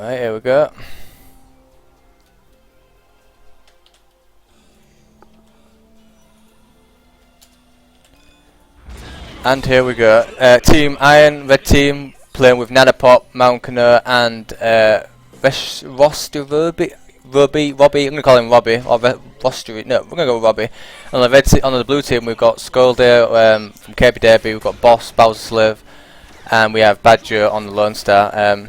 Right, here we go. And here we go. Team Iron, red team, playing with Nanopop, Mountaineer, and Robbie. I'm gonna call him Robbie, or Rostery. No, we're gonna go with Robbie. On the blue team, we've got Skolder from KB Derby. We've got Boss, Bowser Slave, and we have Badger on the Lone Star.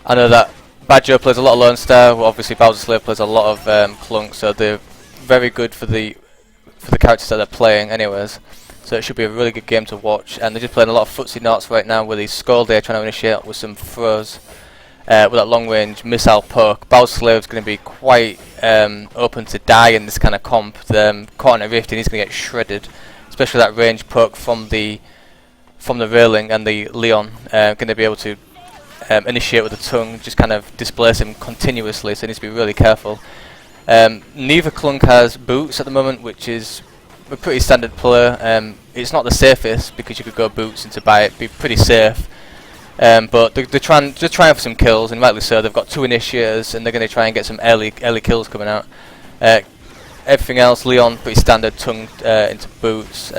I know that Badger plays a lot of Lone Star. Well, obviously, Bowser Slave plays a lot of Clunk, so they're very good for the characters that they're playing, anyways. So it should be a really good game to watch. And they're just playing a lot of footsie knots right now with his Skolder trying to initiate with some throws. With that long range missile poke, Bowser Slave's going to be quite open to die in this kind of comp. Caught in a rift and he's going to get shredded, especially that range poke from the railing, and the Leon going to be able to initiate with the tongue, just kind of displace him continuously. So he needs to be really careful. Neither Clunk has boots at the moment, which is a pretty standard player. It's not the safest because you could go boots into buy it, be pretty safe. But they're trying for some kills, and rightly so. They've got 2 initiators, and they're going to try and get some early kills coming out. Everything else, Leon, pretty standard, tongue into boots.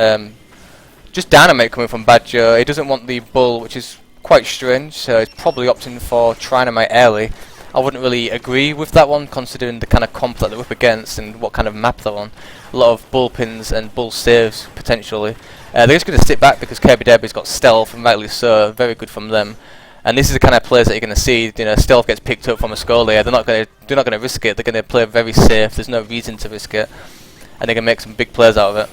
Just Dynamite coming from Badger. He doesn't want the Bull, which is quite strange, so he's probably opting for Trinamite early. I wouldn't really agree with that one, considering the kind of comp that they're up against and what kind of map they're on. A lot of Bull pins and Bull saves, potentially. They're just going to sit back because KB Derby's got stealth, and rightly so, very good from them. And this is the kind of players that you're going to see. You know, stealth gets picked up from a skull there. They're not going to risk it. They're going to play very safe. There's no reason to risk it, and they can make some big plays out of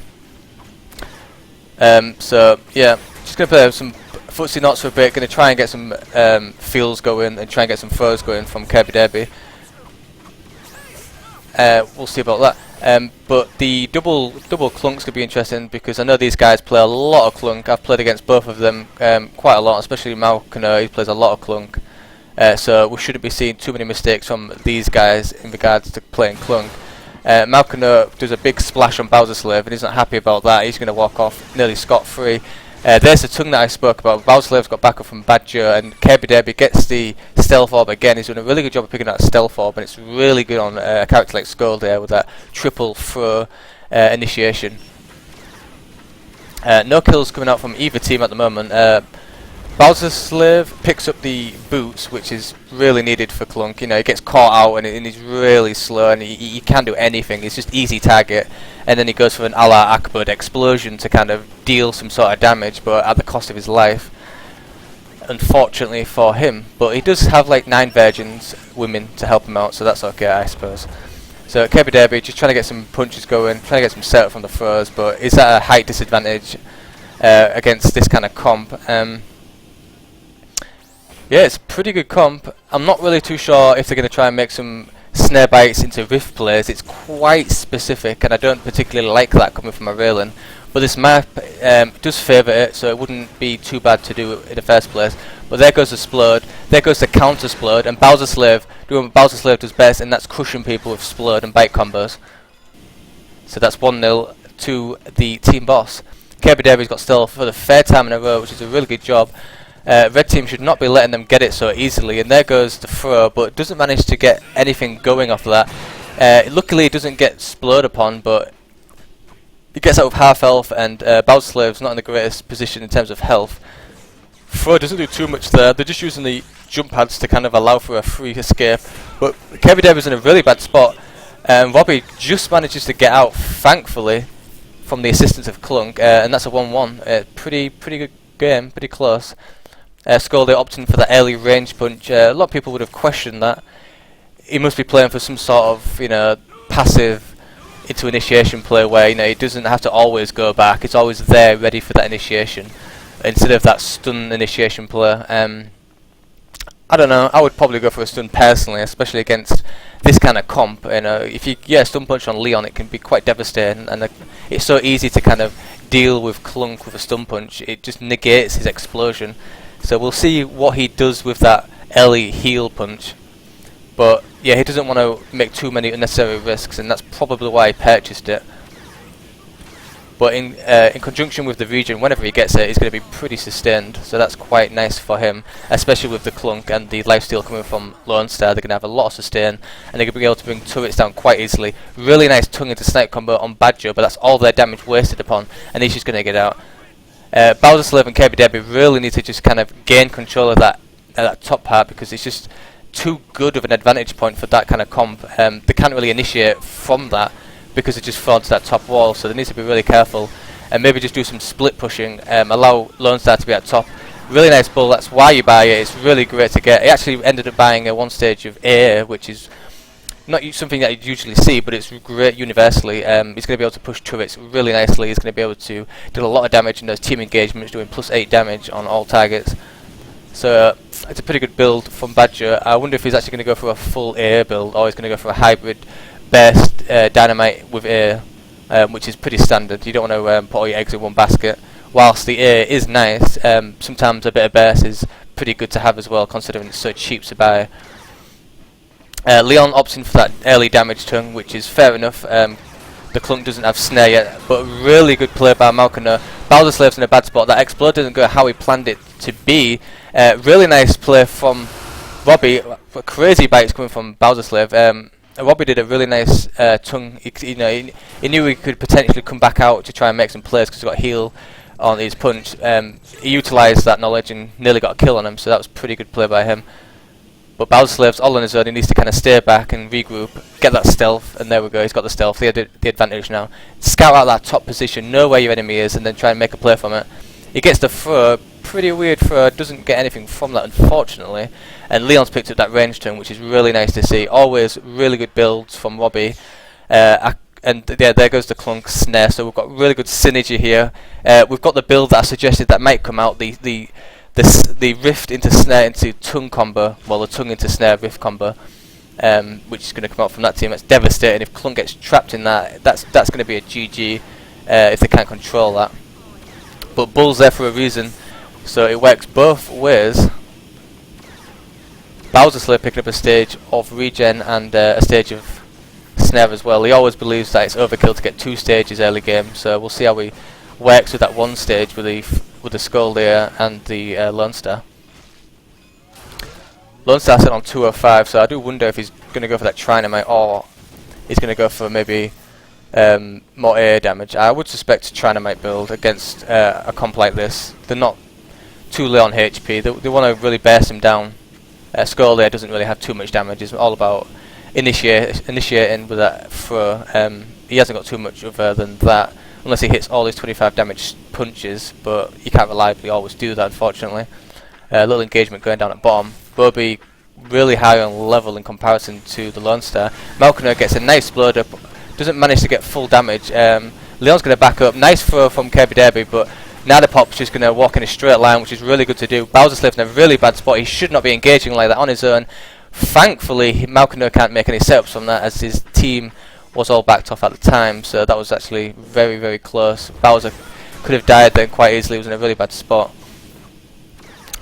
it. So yeah, just going to play some footsie knots for a bit. Going to try and get some feels going and try and get some throws going from KB Derby. We'll see about that. But the double Clunk's could be interesting because I know these guys play a lot of Clunk. I've played against both of them quite a lot, especially Malkano. He plays a lot of Clunk. So we shouldn't be seeing too many mistakes from these guys in regards to playing Clunk. Malkano does a big splash on Bowser Slave, and he's not happy about that. He's going to walk off nearly scot-free. There's the tongue that I spoke about. Bowser Slave's got backup from Badger, and KB Derby gets the stealth orb again. He's doing a really good job of picking out stealth orb, and it's really good on a character like Skull there with that triple throw initiation. No kills coming out from either team at the moment. Bowser Slave picks up the boots, which is really needed for Clunk. You know, he gets caught out and he's really slow, and he can't do anything. He's just easy target, and then he goes for an a la Akbud explosion to kind of deal some sort of damage, but at the cost of his life, unfortunately for him. But he does have like 9 virgins women to help him out, so that's okay, I suppose. So KB Derby just trying to get some punches going, trying to get some setup from the throws, but is at a height disadvantage against this kind of comp. Yeah, it's a pretty good comp. I'm not really too sure if they're going to try and make some snare bites into rift plays. It's quite specific, and I don't particularly like that coming from a railing. But this map does favour it, so it wouldn't be too bad to do it in the first place. But there goes the Splode, there goes the counter Splode, and Bowser Slave doing what Bowser Slave does best, and that's crushing people with Splode and bite combos. So that's 1-0 to the team boss. KB Derby's got stealth for the 3rd time in a row, which is a really good job. Red team should not be letting them get it so easily, and there goes the throw, but doesn't manage to get anything going off of that. Luckily it doesn't get sploded upon, but he gets out with half health, and Bowser Slave's not in the greatest position in terms of health. Throw doesn't do too much there. They're just using the jump pads to kind of allow for a free escape, but KB Derby's in a really bad spot, and Robbie just manages to get out, thankfully, from the assistance of Clunk, and that's a 1-1. Pretty good game, pretty close. Skolder opting for that early range punch. A lot of people would have questioned that. He must be playing for some sort of, you know, passive into initiation play where, you know, he doesn't have to always go back. It's always there, ready for that initiation, instead of that stun initiation play. I don't know. I would probably go for a stun personally, especially against this kind of comp. You know, if you get a stun punch on Leon, it can be quite devastating, and it's so easy to kind of deal with Clunk with a stun punch. It just negates his explosion. So we'll see what he does with that early heal punch. But yeah, he doesn't want to make too many unnecessary risks, and that's probably why he purchased it. but in conjunction with the region, whenever he gets it, he's going to be pretty sustained. So that's quite nice for him, especially with the clunk and the lifesteal coming from Lone Star. They're going to have a lot of sustain, and they're going to be able to bring turrets down quite easily. Really nice tongue into snipe combo on Badger, but that's all their damage wasted upon, and he's just going to get out. Bowser Slave and KB Debbie really need to just kind of gain control of that top part, because it's just too good of an advantage point for that kind of comp. They can't really initiate from that because it just falls to that top wall, so they need to be really careful and maybe just do some split pushing, allow Lone Star to be at top. Really nice bull, that's why you buy it. It's really great to get. He actually ended up buying a one stage of A, which is not something that you'd usually see, but it's great universally. He's going to be able to push turrets really nicely. He's going to be able to do a lot of damage in those team engagements, doing +8 damage on all targets. So it's a pretty good build from Badger. I wonder if he's actually going to go for a full A build, or he's going to go for a hybrid best dynamite with A, which is pretty standard. You don't want to put all your eggs in one basket. Whilst the A is nice, sometimes a bit of burst is pretty good to have as well, considering it's so cheap to buy. Leon opts in for that early damage tongue, which is fair enough. The clunk doesn't have snare yet, but really good play by Malkiner. Bowser Slave's in a bad spot. That explode doesn't go how he planned it to be. Really nice play from Robbie. Crazy bites coming from Bowser Slave. Robbie did a really nice tongue. He knew he could potentially come back out to try and make some plays because he got heal on his punch. He utilised that knowledge and nearly got a kill on him, so that was pretty good play by him. But Bowser Slave's all on his own. He needs to kind of stay back and regroup, get that stealth, and there we go. He's got the stealth. He had the advantage now. Scout out that top position, know where your enemy is, and then try and make a play from it. He gets the throw. Pretty weird throw. Doesn't get anything from that, unfortunately. And Leon's picked up that range turn, which is really nice to see. Always really good builds from Robbie. And yeah, there goes the clunk snare. So we've got really good synergy here. We've got the build that I suggested that might come out. The rift into snare into tongue combo, well, the tongue into snare rift combo, which is going to come out from that team. That's devastating. If Clunk gets trapped in that, that's going to be a GG if they can't control that. But Bull's there for a reason, so it works both ways. Bowser Slave picking up a stage of regen and a stage of snare as well. He always believes that it's overkill to get 2 stages early game, so we'll see how he works with that 1 stage with the Skull there and the Lone Star. Lone Star set on 205, so I do wonder if he's going to go for that Trinamite or he's going to go for maybe more air damage. I would suspect a Trinamite build against a comp like this. They're not too low on HP. They want to really burst him down. Skull there doesn't really have too much damage. It's all about initiating with that throw. He hasn't got too much other than that, unless he hits all his 25 damage punches, but you can't reliably always do that, unfortunately. Little engagement going down at bottom. Bobby really high on level in comparison to the Lone Star. Malkiner gets a nice explode up, doesn't manage to get full damage. Leon's going to back up. Nice throw from Kirby Derby, but Nadapop's just going to walk in a straight line, which is really good to do. Bowser Slave's in a really bad spot. He should not be engaging like that on his own. Thankfully, Malkiner can't make any setups from that, as his team was all backed off at the time, so that was actually very, very close. Bowser could have died then quite easily. He was in a really bad spot,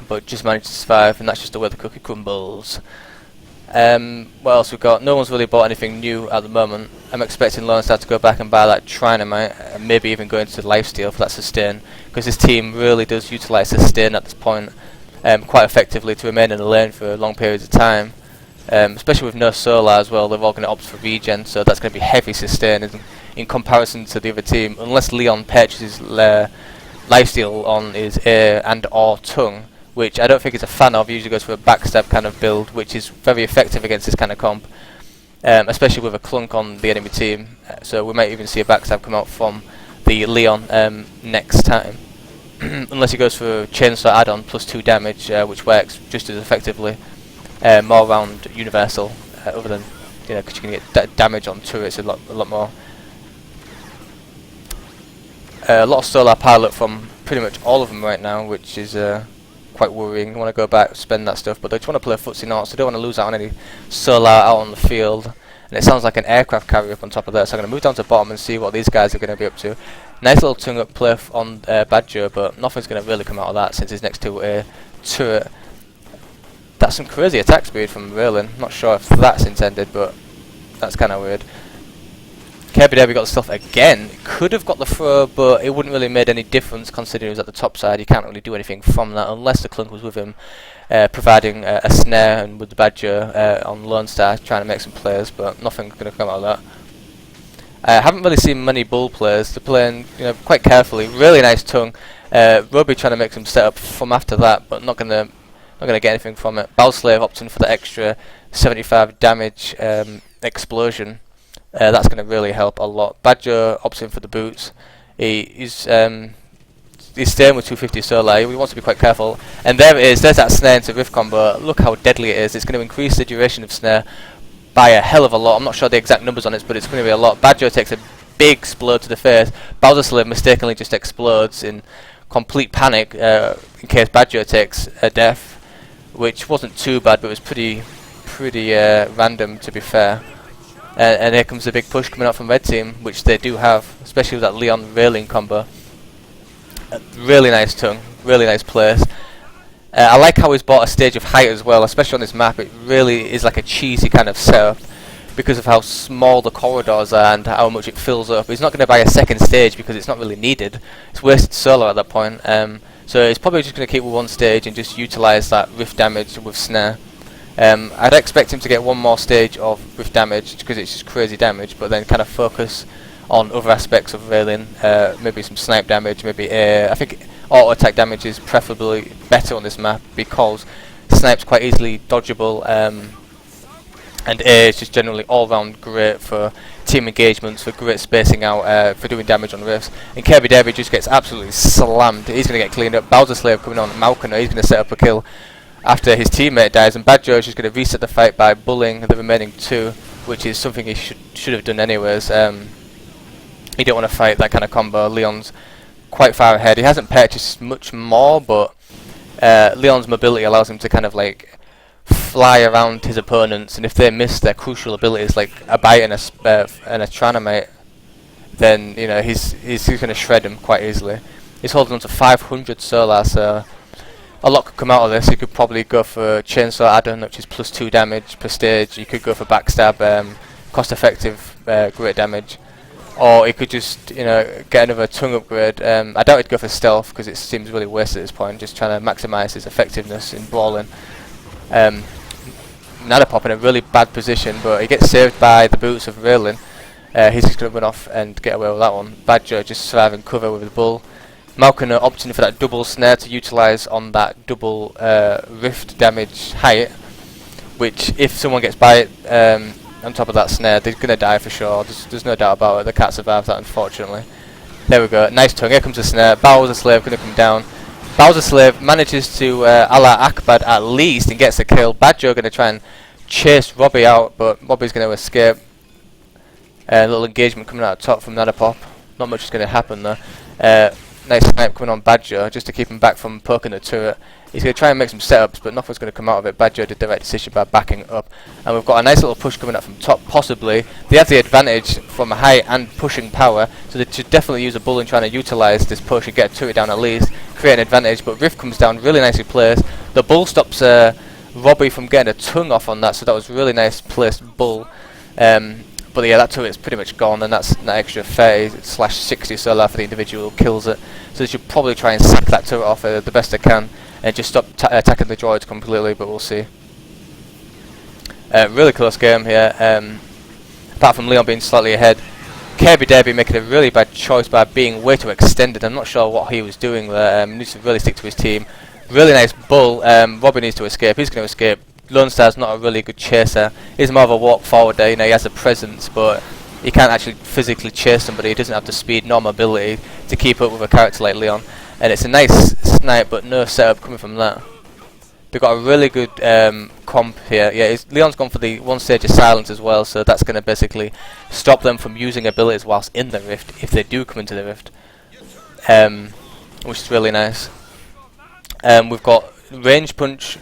but just managed to survive, and that's just the way the cookie crumbles. What else we've got? No one's really bought anything new at the moment. I'm expecting Lone Star to go back and buy that Trinamite, and maybe even go into lifesteal for that sustain, because this team really does utilise sustain at this point quite effectively to remain in the lane for long periods of time. Especially with no solar as well, they're all going to opt for regen, so that's going to be heavy sustain in comparison to the other team, unless Leon purchases lifesteal on his air and or tongue, which I don't think he's a fan of. He usually goes for a backstab kind of build, which is very effective against this kind of comp, especially with a clunk on the enemy team. So we might even see a backstab come out from the Leon next time, unless he goes for a chainsaw add-on +2 damage, which works just as effectively. More around universal, other than, because you can get damage on turrets a lot more. A lot of solar pilot from pretty much all of them right now, which is quite worrying. I want to go back, spend that stuff, but they just want to play footsie not, so they don't want to lose out on any solar out on the field. And it sounds like an aircraft carrier up on top of that, so I'm going to move down to bottom and see what these guys are going to be up to. Nice little tongue up play on Badger, but nothing's going to really come out of that since he's next to a turret. That's some crazy attack speed from Merlin. Not sure if that's intended, but that's kind of weird. Kirby Derby got the stealth again. Could have got the throw, but it wouldn't really made any difference considering he was at the top side. You can't really do anything from that unless the Clunk was with him, providing a snare, and with the Badger on Lone Star trying to make some plays, but nothing's going to come out of that. I haven't really seen many bull players. They're playing, quite carefully. Really nice tongue. Roby trying to make some setup from after that, but not gonna get anything from it. Bowslave opting for the extra 75 damage explosion. That's going to really help a lot. Badger opting for the boots. He's staying with 250 Solar. He wants to be quite careful. And there it is. There's that snare into Rift combo. Look how deadly it is. It's going to increase the duration of snare by a hell of a lot. I'm not sure the exact numbers on it, but it's going to be a lot. Badger takes a big explode to the face. Bowslave mistakenly just explodes in complete panic in case Badger takes a death, which wasn't too bad, but it was pretty random, to be fair. And here comes the big push coming out from Red Team, which they do have, especially with that Leon railing combo. Really nice tongue, really nice place. I like how he's bought a stage of height as well, especially on this map. It really is like a cheesy kind of setup because of how small the corridors are and how much it fills up. He's not going to buy a second stage because it's not really needed. It's wasted solar at that point. So he's probably just going to keep with one stage and just utilise that rift damage with snare. I'd expect him to get one more stage of rift damage because it's just crazy damage, but then kind of focus on other aspects of railing, maybe some snipe damage, maybe I think auto attack damage is preferably better on this map because snipe's quite easily dodgeable, and A is just generally all round great for team engagements, for great spacing out, for doing damage on rifts. And Kirby Derby just gets absolutely slammed. He's going to get cleaned up. Bowser Slave coming on Malkiner, he's going to set up a kill after his teammate dies, and Badger is just going to reset the fight by bullying the remaining two, which is something he should have done anyways. You don't want to fight that kind of combo. Leon's quite far ahead. He hasn't purchased much more, but Leon's mobility allows him to kind of like fly around his opponents, and if they miss their crucial abilities like a bite and a Tranamate, then he's going to shred him quite easily. He's holding on to 500 Solar, so a lot could come out of this. You could probably go for Chainsaw Add-on, which is +2 damage per stage. You could go for Backstab, cost-effective, great damage. Or he could just, get another tongue upgrade. I doubt he'd go for Stealth because it seems really wasted at this point, just trying to maximise his effectiveness in brawling. Nadapop in a really bad position, but he gets saved by the boots of Raylin. He's just going to run off and get away with that one. Badger just surviving cover with the bull. Malkiner opting for that double snare to utilise on that double rift damage height, which if someone gets by it on top of that snare, they're going to die for sure. There's no doubt about it. They can't survive that, unfortunately. There we go. Nice tongue. Here comes the snare. Bowser Slave going to come down. Bowser Slave manages to Allah Akbar at least and gets the kill. Badger going to try and chase Robbie out, but Robbie's going to escape. A little engagement coming out top from Nadapop. Not much is going to happen though. Nice snipe coming on Badger just to keep him back from poking the turret. He's going to try and make some setups, but nothing's going to come out of it. Badger did the right decision by backing up. And we've got a nice little push coming up from top, possibly. They have the advantage from height and pushing power, so they should definitely use a bull in trying to utilise this push and get a turret down at least, create an advantage. But Rift comes down really nicely placed. The bull stops Robbie from getting a tongue off on that, so that was really nice placed bull. But yeah, that turret's pretty much gone, and that's that extra 30/60 solar for the individual kills it. So they should probably try and sack that turret off the best they can, and just stop attacking the droids completely, but we'll see. Really close game here, apart from Leon being slightly ahead. Kirby Derby making a really bad choice by being way too extended. I'm not sure what he was doing there. He needs to really stick to his team. Really nice bull. Robbie needs to escape. He's going to escape. Lone Star's not a really good chaser. He's more of a walk forward there. He has a presence, but he can't actually physically chase somebody. He doesn't have the speed nor mobility to keep up with a character like Leon. And it's a nice snipe, but no setup coming from that. They've got a really good comp here. Yeah, Leon's gone for the one stage of silence as well, so that's going to basically stop them from using abilities whilst in the rift, if they do come into the rift, which is really nice. We've got range punch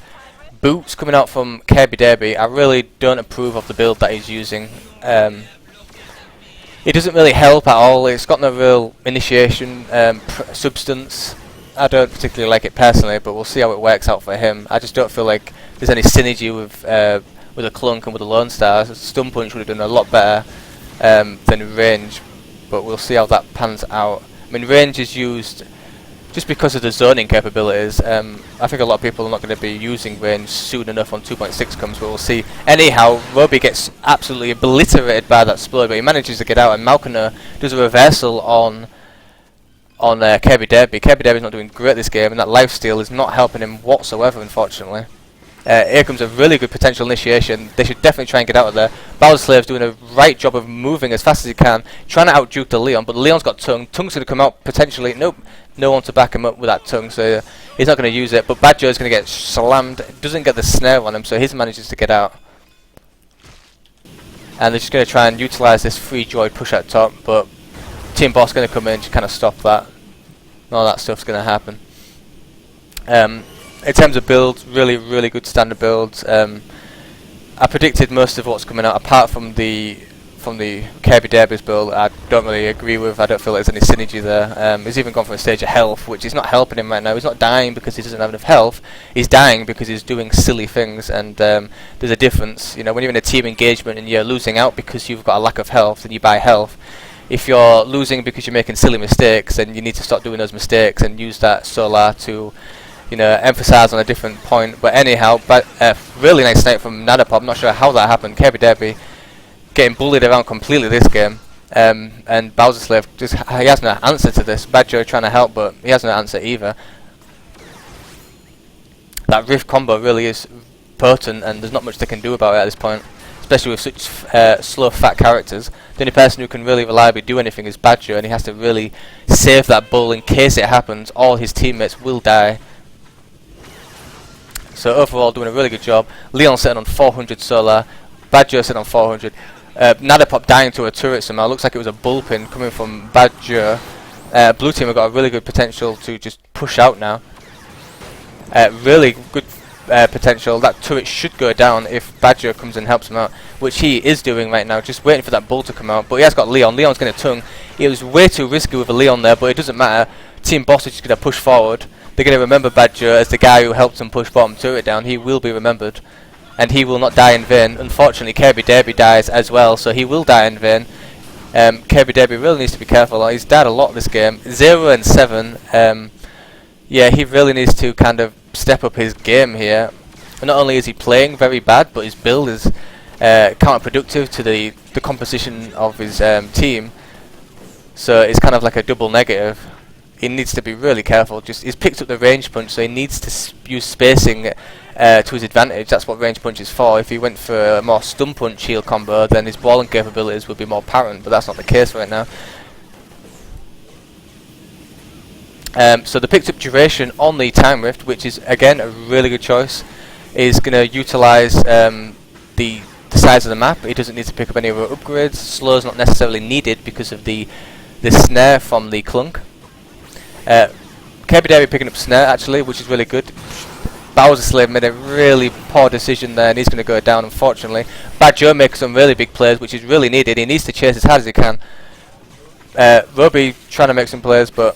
boots coming out from Kirby Derby. I really don't approve of the build that he's using. It doesn't really help at all. It's got no real initiation substance. I don't particularly like it personally, but we'll see how it works out for him. I just don't feel like there's any synergy with a Clunk and with a Lone Star. Stun Punch would have done a lot better. than range, but we'll see how that pans out. I mean, range is used just because of the zoning capabilities. I think a lot of people are not going to be using range soon enough when 2.6 comes, but we'll see. Anyhow, Roby gets absolutely obliterated by that explode, but he manages to get out, and Malkiner does a reversal on Kirby Derby. Kirby Derby's not doing great this game, and that lifesteal is not helping him whatsoever, unfortunately. Here comes a really good potential initiation. They should definitely try and get out of there. Bowser Slave's doing a right job of moving as fast as he can, trying to out-juke the Leon, but Leon's got tongue. Tongue's going to come out potentially. Nope, no one to back him up with that tongue, so he's not going to use it. But Bad Joe's going to get slammed. Doesn't get the snare on him, so he manages to get out. And they're just going to try and utilise this free droid push at top, but Team Boss going to come in to kind of stop that. All that stuff's going to happen. In terms of builds, really good standard builds. I predicted most of what's coming out, apart from the Kirby Derby's build. I don't really agree with. I don't feel like there's any synergy there. He's even gone for a stage of health, which is not helping him right now. He's not dying because he doesn't have enough health. He's dying because he's doing silly things, and there's a difference. You know, when you're in a team engagement and you're losing out because you've got a lack of health, and you buy health. If you're losing because you're making silly mistakes, then you need to stop doing those mistakes and use that solar to, you know, emphasize on a different point. But anyhow, really nice snipe from Nadapop. I'm not sure how that happened. Kirby Derby getting bullied around completely this game, and Bowser Slave he has no answer to this. Bad Joe trying to help, but he has no answer either. That Rift combo really is potent, and there's not much they can do about it at this point, especially with such slow, fat characters. The only person who can really reliably do anything is Bad Joe, and he has to really save that bull in case it happens. All his teammates will die. So overall, doing a really good job. Leon sitting on 400 solar. Bad Joe sitting on 400. Nadapop dying to a turret somehow. Looks like it was a bullpen coming from Bad Joe. Blue team have got a really good potential to just push out now. Really good potential. That turret should go down if Bad Joe comes and helps him out, which he is doing right now, just waiting for that bull to come out. But he has got Leon. Leon's going to tongue. It was way too risky with a Leon there, but it doesn't matter. Team Boss is just going to push forward. They're going to remember Bad Joe as the guy who helped them push bottom turret down. He will be remembered, and he will not die in vain. Unfortunately, Kirby Derby dies as well, so he will die in vain. Kirby Derby really needs to be careful. He's died a lot this game. 0 and 7. Yeah, he really needs to kind of step up his game here. And not only is he playing very bad, but his build is counterproductive to the composition of his team. So it's kind of like a double negative. He needs to be really careful. He's picked up the range punch, so he needs to use spacing to his advantage. That's what range punch is for. If he went for a more stun punch heal combo, then his balling capabilities would be more apparent, but that's not the case right now. So they picked up duration on the time rift, which is again a really good choice. Is going to utilize the size of the map. He doesn't need to pick up any other upgrades. Slow is not necessarily needed because of the snare from the clunk. Kirby Derby picking up snare actually, which is really good. Bowser Slave made a really poor decision there, and he's going to go down, unfortunately. Bad Joe makes some really big plays, which is really needed. He needs to chase as hard as he can. Roby trying to make some plays, but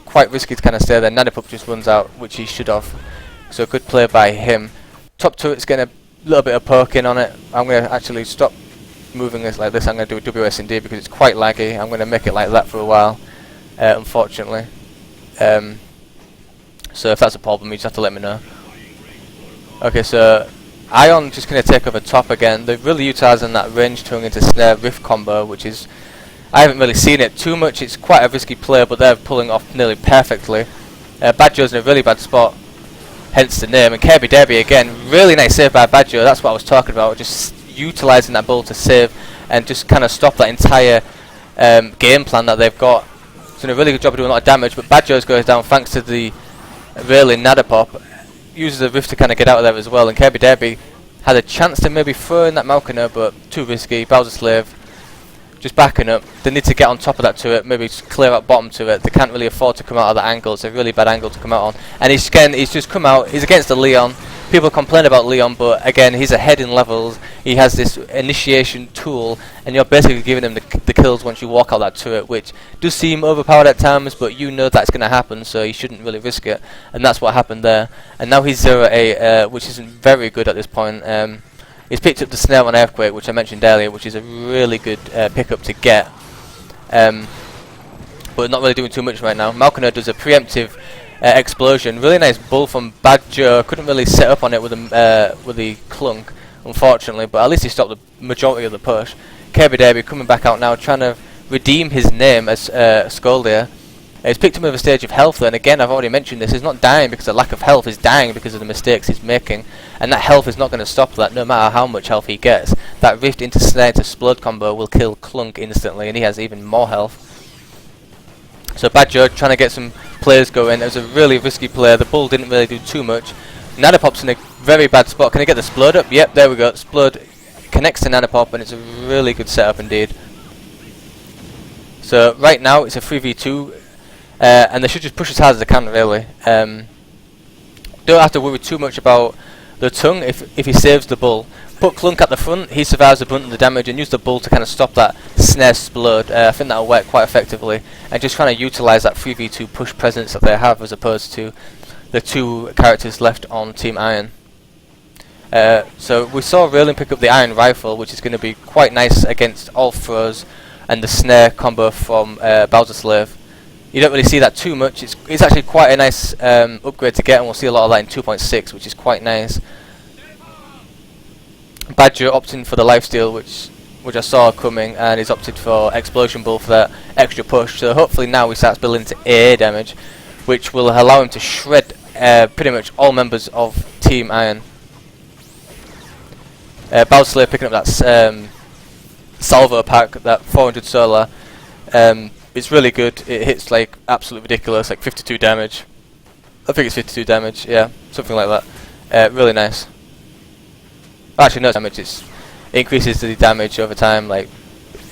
quite risky to kind of stay there. Nanapup just runs out, which he should have. So a good play by him. Top turret's getting a little bit of poking on it. I'm going to actually stop moving this like this. I'm going to do a WSND because it's quite laggy. I'm going to make it like that for a while, unfortunately. So if that's a problem, you just have to let me know. Okay, so Ion just going to take over top again. They're really utilising that range tongue into snare rift combo, which is, I haven't really seen it too much. It's quite a risky play, but they're pulling off nearly perfectly. Bad Joe's in a really bad spot, hence the name. And Kirby Derby again, really nice save by Bad Joe. That's what I was talking about, just utilising that bull to save and just kind of stop that entire game plan that they've got. It's doing a really good job of doing a lot of damage, but Bad Joe's goes down thanks to the really Nadapop. Uses the rift to kind of get out of there as well, and Kirby Derby had a chance to maybe throw in that Malkiner, but too risky. Bowser Slave just backing up. They need to get on top of that turret, maybe clear out bottom to it. They can't really afford to come out of that angle. It's a really bad angle to come out on. And he's just come out. He's against the Leon. People complain about Leon, but again, he's ahead in levels. He has this initiation tool, and you're basically giving him the kills once you walk out that turret, which does seem overpowered at times, but you know that's going to happen, so you shouldn't really risk it. And that's what happened there. And now he's 0-8, which isn't very good at this point. He's picked up the snare on Earthquake, which I mentioned earlier, which is a really good pickup to get. But not really doing too much right now. Malkiner does a preemptive explosion. Really nice bull from Bad Joe. Couldn't really set up on it with the clunk, unfortunately, but at least he stopped the majority of the push. Kirby Derby coming back out now, trying to redeem his name as Skoldia. He's picked him with a stage of health, and again, I've already mentioned this, he's not dying because of lack of health, he's dying because of the mistakes he's making, and that health is not going to stop that no matter how much health he gets. That Rift into Snare to Splode combo will kill Clunk instantly, and he has even more health. So Bad Joe trying to get some plays going. It was a really risky play, the bull didn't really do too much. Nanopop's in a very bad spot. Can he get the Splode up? Yep, there we go. Splode connects to Nanopop, and it's a really good setup indeed. So right now it's a 3v2. And they should just push as hard as they can, really. Don't have to worry too much about the tongue if he saves the bull. Put Clunk at the front, he survives the brunt of the damage, and use the bull to kind of stop that snare Splode. I think that'll work quite effectively. And just trying to utilise that 3v2 push presence that they have as opposed to the two characters left on Team Iron. So we saw Raylan pick up the Iron Rifle, which is going to be quite nice against all throws and the snare combo from Bowser Slave. You don't really see that too much. It's actually quite a nice upgrade to get, and we'll see a lot of that in 2.6, which is quite nice. Badger opting for the lifesteal, which I saw coming, and he's opted for Explosion Bull for that extra push. So hopefully now he starts building into AA damage, which will allow him to shred pretty much all members of Team Iron. Bowser Slayer picking up that Salvo pack, that 400 solar. It's really good. It hits like absolutely ridiculous, like 52 damage. I think it's 52 damage, yeah, something like that. Really nice. Actually, no damage. It increases the damage over time, like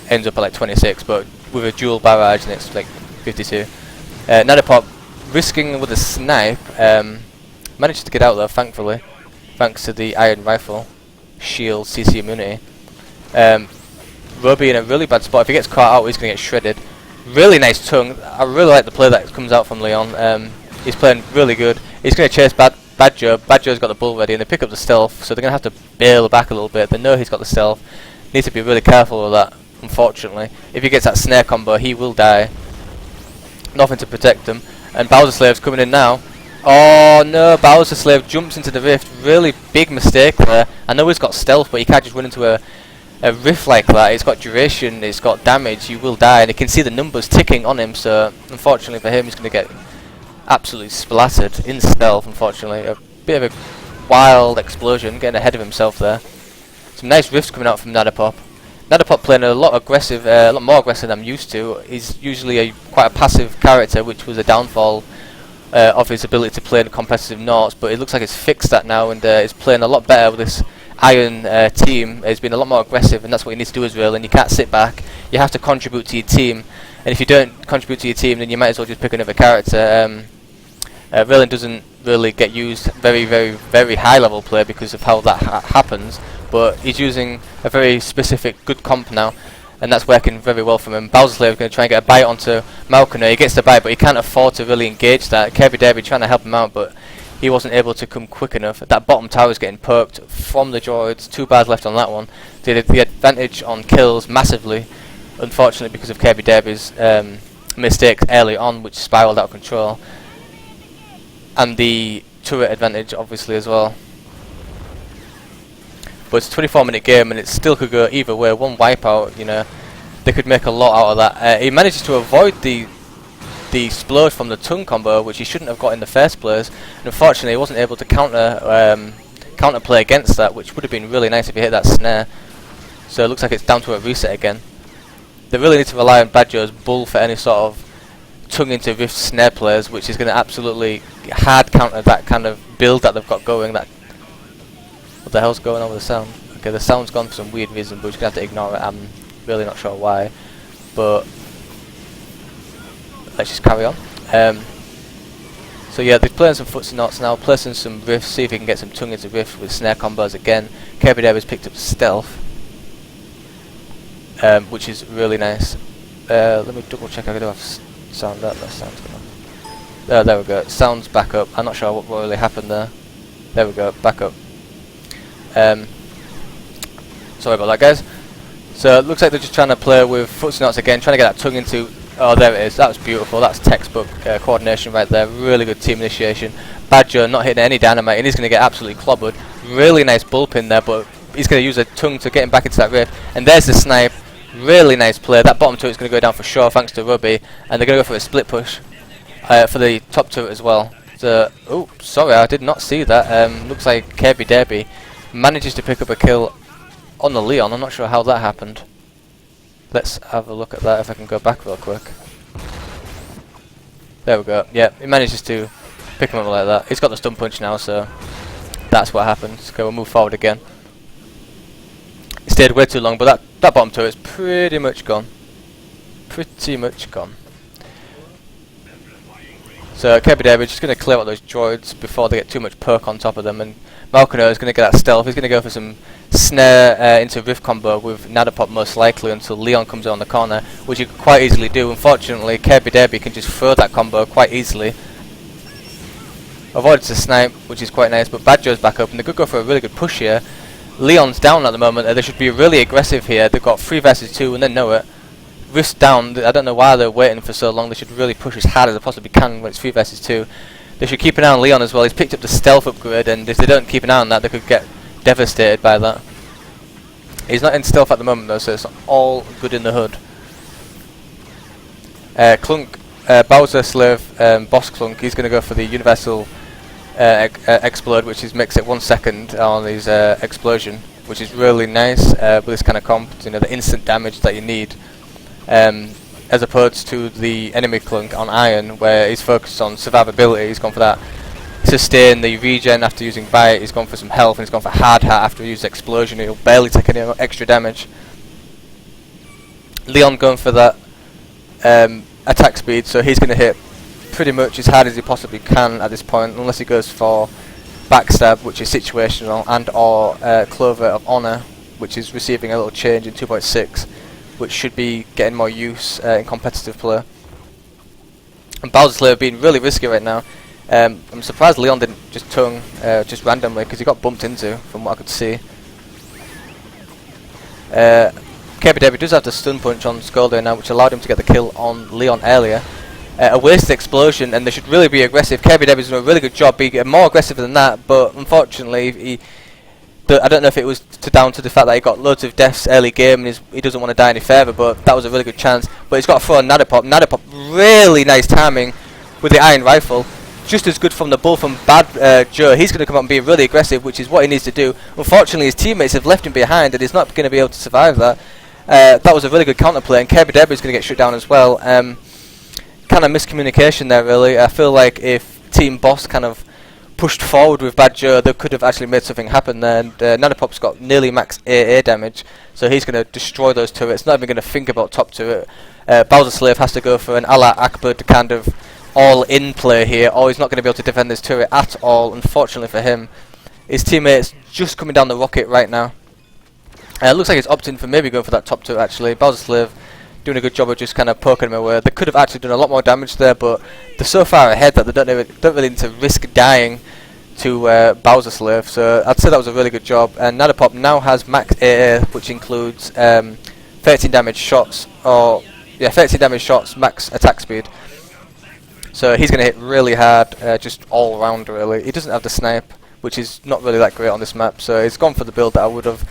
ends up at like 26, but with a dual barrage, and it's like 52. Nanopop risking with a snipe. Managed to get out though, thankfully, thanks to the Iron Rifle, shield, CC immunity. Ruby in a really bad spot. If he gets caught out, he's gonna get shredded. Really nice tongue. I really like the play that comes out from Leon. He's playing really good. He's going to chase Bad Joe. Bad Joe's got the bull ready, and they pick up the stealth, so they're going to have to bail back a little bit. They know he's got the stealth. Needs to be really careful with that, unfortunately. If he gets that snare combo, he will die. Nothing to protect him. And Bowser Slave's coming in now. Oh no, Bowser Slave jumps into the rift. Really big mistake there. I know he's got stealth, but you can't just run into a rift like that. It's got duration, it's got damage, you will die, and you can see the numbers ticking on him, so unfortunately for him he's going to get absolutely splattered in stealth, unfortunately. A bit of a wild explosion, getting ahead of himself there. Some nice rifts coming out from Nanopop. Nanopop playing a lot more aggressive than I'm used to. He's usually quite a passive character, which was a downfall of his ability to play in competitive noughts, but it looks like he's fixed that now, and is playing a lot better with this Iron team. Has been a lot more aggressive, and that's what you need to do as well. And you can't sit back, you have to contribute to your team, and if you don't contribute to your team, then you might as well just pick another character. Raylan doesn't really get used very high level play because of how that happens, but he's using a very specific good comp now, and that's working very well for him. Bowser Slave is going to try and get a bite onto Malkiner. He gets the bite, but he can't afford to really engage that. Kirby Derby trying to help him out, but he wasn't able to come quick enough. That bottom tower is getting perked from the droids. 2 bars left on that one. They had the advantage on kills massively, unfortunately, because of Kirby Derby's mistakes early on, which spiraled out of control. And the turret advantage, obviously, as well. But it's a 24-minute game, and it still could go either way. One wipeout, you know, they could make a lot out of that. He manages to avoid the Splode from the tongue combo, which he shouldn't have got in the first place, and unfortunately he wasn't able to counter play against that, which would have been really nice if he hit that snare. So it looks like it's down to a reset again. They really need to rely on Bad Joe's bull for any sort of tongue into rift snare plays, which is going to absolutely hard counter that kind of build that they've got going. That what the hell's going on with the sound? Okay, the sound's gone for some weird reason, but we're just going to have to ignore it. I'm really not sure why, but let's just carry on. So yeah, they're playing some foots and knots now, placing some riffs, see if he can get some tongue into riffs with snare combos again. Kirby Derby's picked up stealth, which is really nice. Let me double check. I do have sound. That sound's gonna. There we go. Sound's back up. I'm not sure what really happened there. There we go. Back up. Sorry about that, guys. So it looks like they're just trying to play with footsie knots again, trying to get that tongue into... Oh, there it is. That was beautiful. That's textbook coordination right there. Really good team initiation. Badger not hitting any dynamite, and he's going to get absolutely clobbered. Really nice bullpen there, but he's going to use a tongue to get him back into that rift. And there's the snipe. Really nice play. That bottom turret's going to go down for sure, thanks to Ruby. And they're going to go for a split push for the top turret as well. So, oh, sorry, I did not see that. Looks like Kirby Derby manages to pick up a kill on the Leon. I'm not sure how that happened. Let's have a look at that if I can go back real quick. There we go. Yeah, he manages to pick him up like that. He's got the stun punch now, so that's what happens. Okay, we'll move forward again. It stayed way too long, but that bottom turret's pretty much gone. Pretty much gone. So Kirby David's just going to clear out those droids before they get too much perk on top of them, and Malkino is going to get that stealth. He's going to go for some snare into Rift combo with Nadapop most likely until Leon comes on the corner, which you could quite easily do. Unfortunately, Kirby Derby can just throw that combo quite easily. Avoids the snipe, which is quite nice, but Badger's back up, and they could go for a really good push here. Leon's down at the moment. They should be really aggressive here. They've got 3 versus 2, and they know it. Rift down. I don't know why they're waiting for so long. They should really push as hard as they possibly can when it's 3 versus 2. They should keep an eye on Leon as well. He's picked up the stealth upgrade, and if they don't keep an eye on that, they could get devastated by that. He's not in stealth at the moment though, so it's all good in the hood. Clunk, Bowser Slave, Boss Clunk, he's going to go for the Universal Explode, which makes it 1 second on his explosion, which is really nice with this kind of comp, you know, the instant damage that you need. As opposed to the enemy Clunk on Iron, where he's focused on survivability. He's gone for that sustain, the regen after using Bite. He's gone for some health, and he's gone for Hard Hat after he used Explosion. He'll barely take any extra damage. Leon going for that attack speed, so he's going to hit pretty much as hard as he possibly can at this point, unless he goes for Backstab, which is situational, and or Clover of Honor, which is receiving a little change in 2.6. which should be getting more use in competitive play. And Bowser Slayer being really risky right now. I'm surprised Leon didn't just tongue just randomly, because he got bumped into from what I could see. Kirby Derby does have the stun punch on Skolder now, which allowed him to get the kill on Leon earlier. A wasted explosion, and they should really be aggressive. Kirby Derby's doing a really good job being more aggressive than that, but unfortunately I don't know if it was down to the fact that he got loads of deaths early game and he doesn't want to die any further, but that was a really good chance. But he's got to throw on Nadapop. Nadapop, really nice timing with the Iron Rifle. Just as good from the bull from Bad Joe. He's going to come up and be really aggressive, which is what he needs to do. Unfortunately, his teammates have left him behind, and he's not going to be able to survive that. That was a really good counterplay, and Kirby Derby is going to get shut down as well. Kind of miscommunication there, really. I feel like if Team Boss kind of pushed forward with Bad Joe, they could have actually made something happen there. And Nadapop's got nearly max AA damage, so he's going to destroy those turrets. Not even going to think about top turret. Bowser Slave has to go for an Allah Akbar kind of all-in play here, or he's not going to be able to defend this turret at all, unfortunately for him. His teammate's just coming down the rocket right now. Looks like he's opting for maybe going for that top turret actually. Bowser Slave doing a good job of just kind of poking him away. They could have actually done a lot more damage there, but they're so far ahead that they don't really need to risk dying to Bowser Slave. So I'd say that was a really good job. And Nadapop now has max AA, which includes 13 damage shots, 13 damage shots, max attack speed. So he's going to hit really hard, just all round really. He doesn't have the snipe, which is not really that great on this map. So he's gone for the build that I would have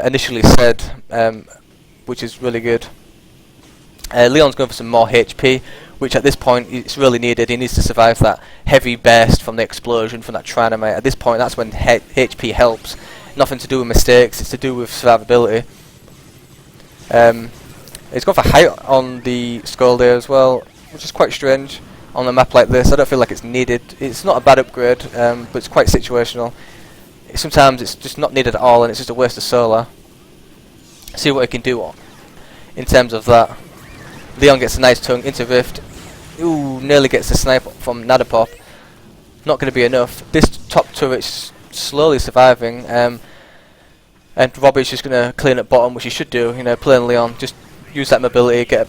initially said, which is really good. Leon's going for some more HP, which at this point it's really needed. He needs to survive that heavy burst from the explosion, from that Trinamite. At this point, that's when HP helps. Nothing to do with mistakes, it's to do with survivability. He's gone for height on the skull there as well, which is quite strange on a map like this. I don't feel like it's needed. It's not a bad upgrade, but it's quite situational. Sometimes it's just not needed at all, and it's just a waste of solar. See what he can do in terms of that. Leon gets a nice tongue into Rift. Ooh, nearly gets the snipe from Nadapop. Not going to be enough. This top turret's slowly surviving, and Robbie's just going to clean up bottom, which he should do. You know, playing Leon, just use that mobility, get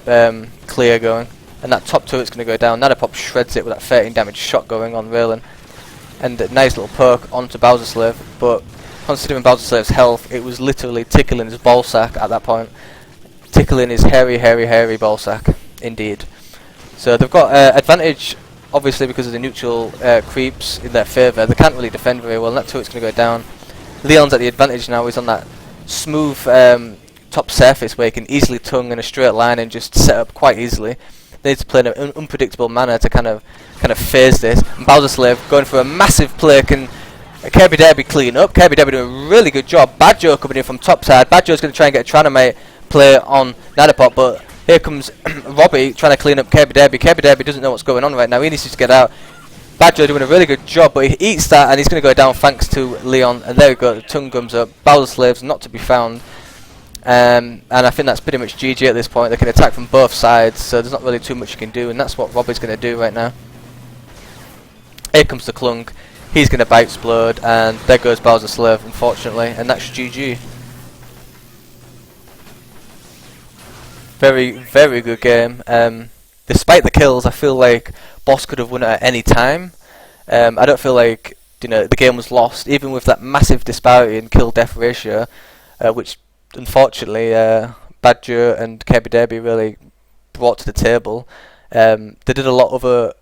clear going, and that top turret's going to go down. Nadapop shreds it with that 13 damage shot going on Raylan, and a nice little poke onto Bowser Slave, but considering Bowser's health, it was literally tickling his ballsack at that point. Tickling his hairy ballsack, indeed. So they've got advantage, obviously, because of the neutral creeps in their favour. They can't really defend very well, and that turret's going to go down. Leon's at the advantage now. He's on that smooth top surface where he can easily tongue in a straight line and just set up quite easily. They need to play in an unpredictable manner to kind of phase this. And Bowser Slave going for a massive play. Can Kirby Derby clean up? Kirby Derby doing a really good job. Bad Joe coming in from top side. Bad Joe's going to try and get a Tranimate play on Nanopop, but here comes Robbie trying to clean up Kirby Derby. Kirby Derby doesn't know what's going on right now. He needs to get out. Bad Joe doing a really good job, but he eats that and he's going to go down thanks to Leon. And there we go. The tongue comes up. Bowser Slave's not to be found. And I think that's pretty much GG at this point. They can attack from both sides, so there's not really too much you can do, and that's what Robbie's going to do right now. Here comes the Clunk. He's going to bite Explode, and there goes Bowser Slave, unfortunately, and that's GG. Very good game. Despite the kills, I feel like Boss could have won it at any time. I don't feel like the game was lost, even with that massive disparity in kill-death ratio, which unfortunately Bad Joe and Kirby Derby really brought to the table. They did a lot of other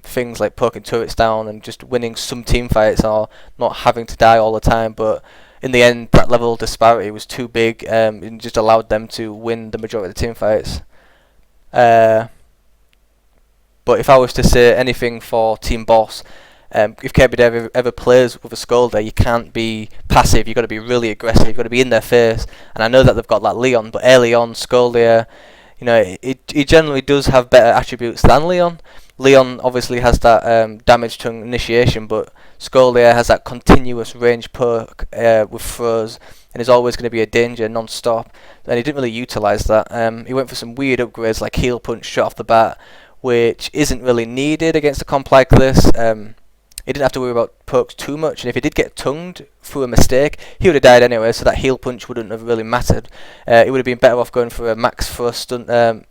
things like poking turrets down and just winning some team fights or not having to die all the time, but in the end that level disparity was too big and just allowed them to win the majority of the team fights. But if I was to say anything for Team Boss, if Kirby Derby ever plays with a Scolder, you can't be passive. You've got to be really aggressive. You've got to be in their face. And I know that they've got that Leon, but early on, Scolder, he generally does have better attributes than Leon. Leon obviously has that damage tongue initiation, but Scolder has that continuous range perk with throws, and is always going to be a danger non-stop. And he didn't really utilise that. He went for some weird upgrades like Heal Punch straight off the bat, which isn't really needed against a comp like this. He didn't have to worry about pokes too much, and if he did get tongued through a mistake, he would have died anyway, so that heal punch wouldn't have really mattered. He would have been better off going for a max throw stun,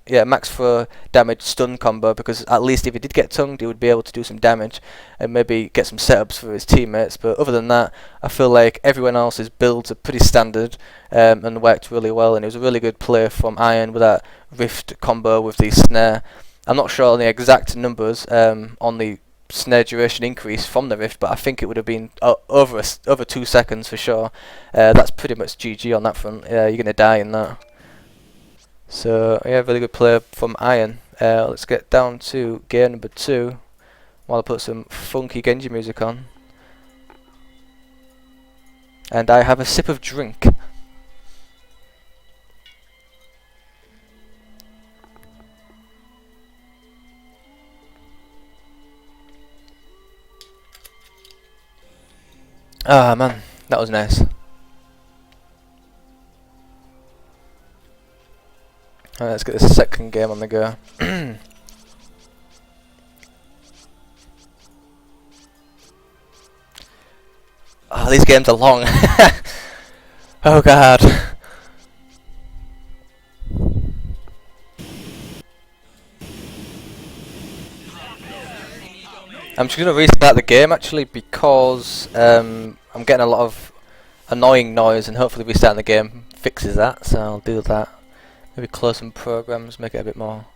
max throw damage stun combo, because at least if he did get tongued, he would be able to do some damage and maybe get some setups for his teammates. But other than that, I feel like everyone else's builds are pretty standard and worked really well, and it was a really good play from Iron with that Rift combo with the snare. I'm not sure on the exact numbers on the snare duration increase from the Rift, but I think it would have been over 2 seconds for sure. That's pretty much GG on that front. You're going to die in that. So yeah, really good play from Iron. Let's get down to gear number 2 while I put some funky Genji music on. And I have a sip of drink. Ah man, that was nice. Alright, let's get the second game on the go. Oh, these games are long. Oh god. I'm just going to restart the game actually, because I'm getting a lot of annoying noise, and hopefully restarting the game fixes that, so I'll do that. Maybe close some programs, make it a bit more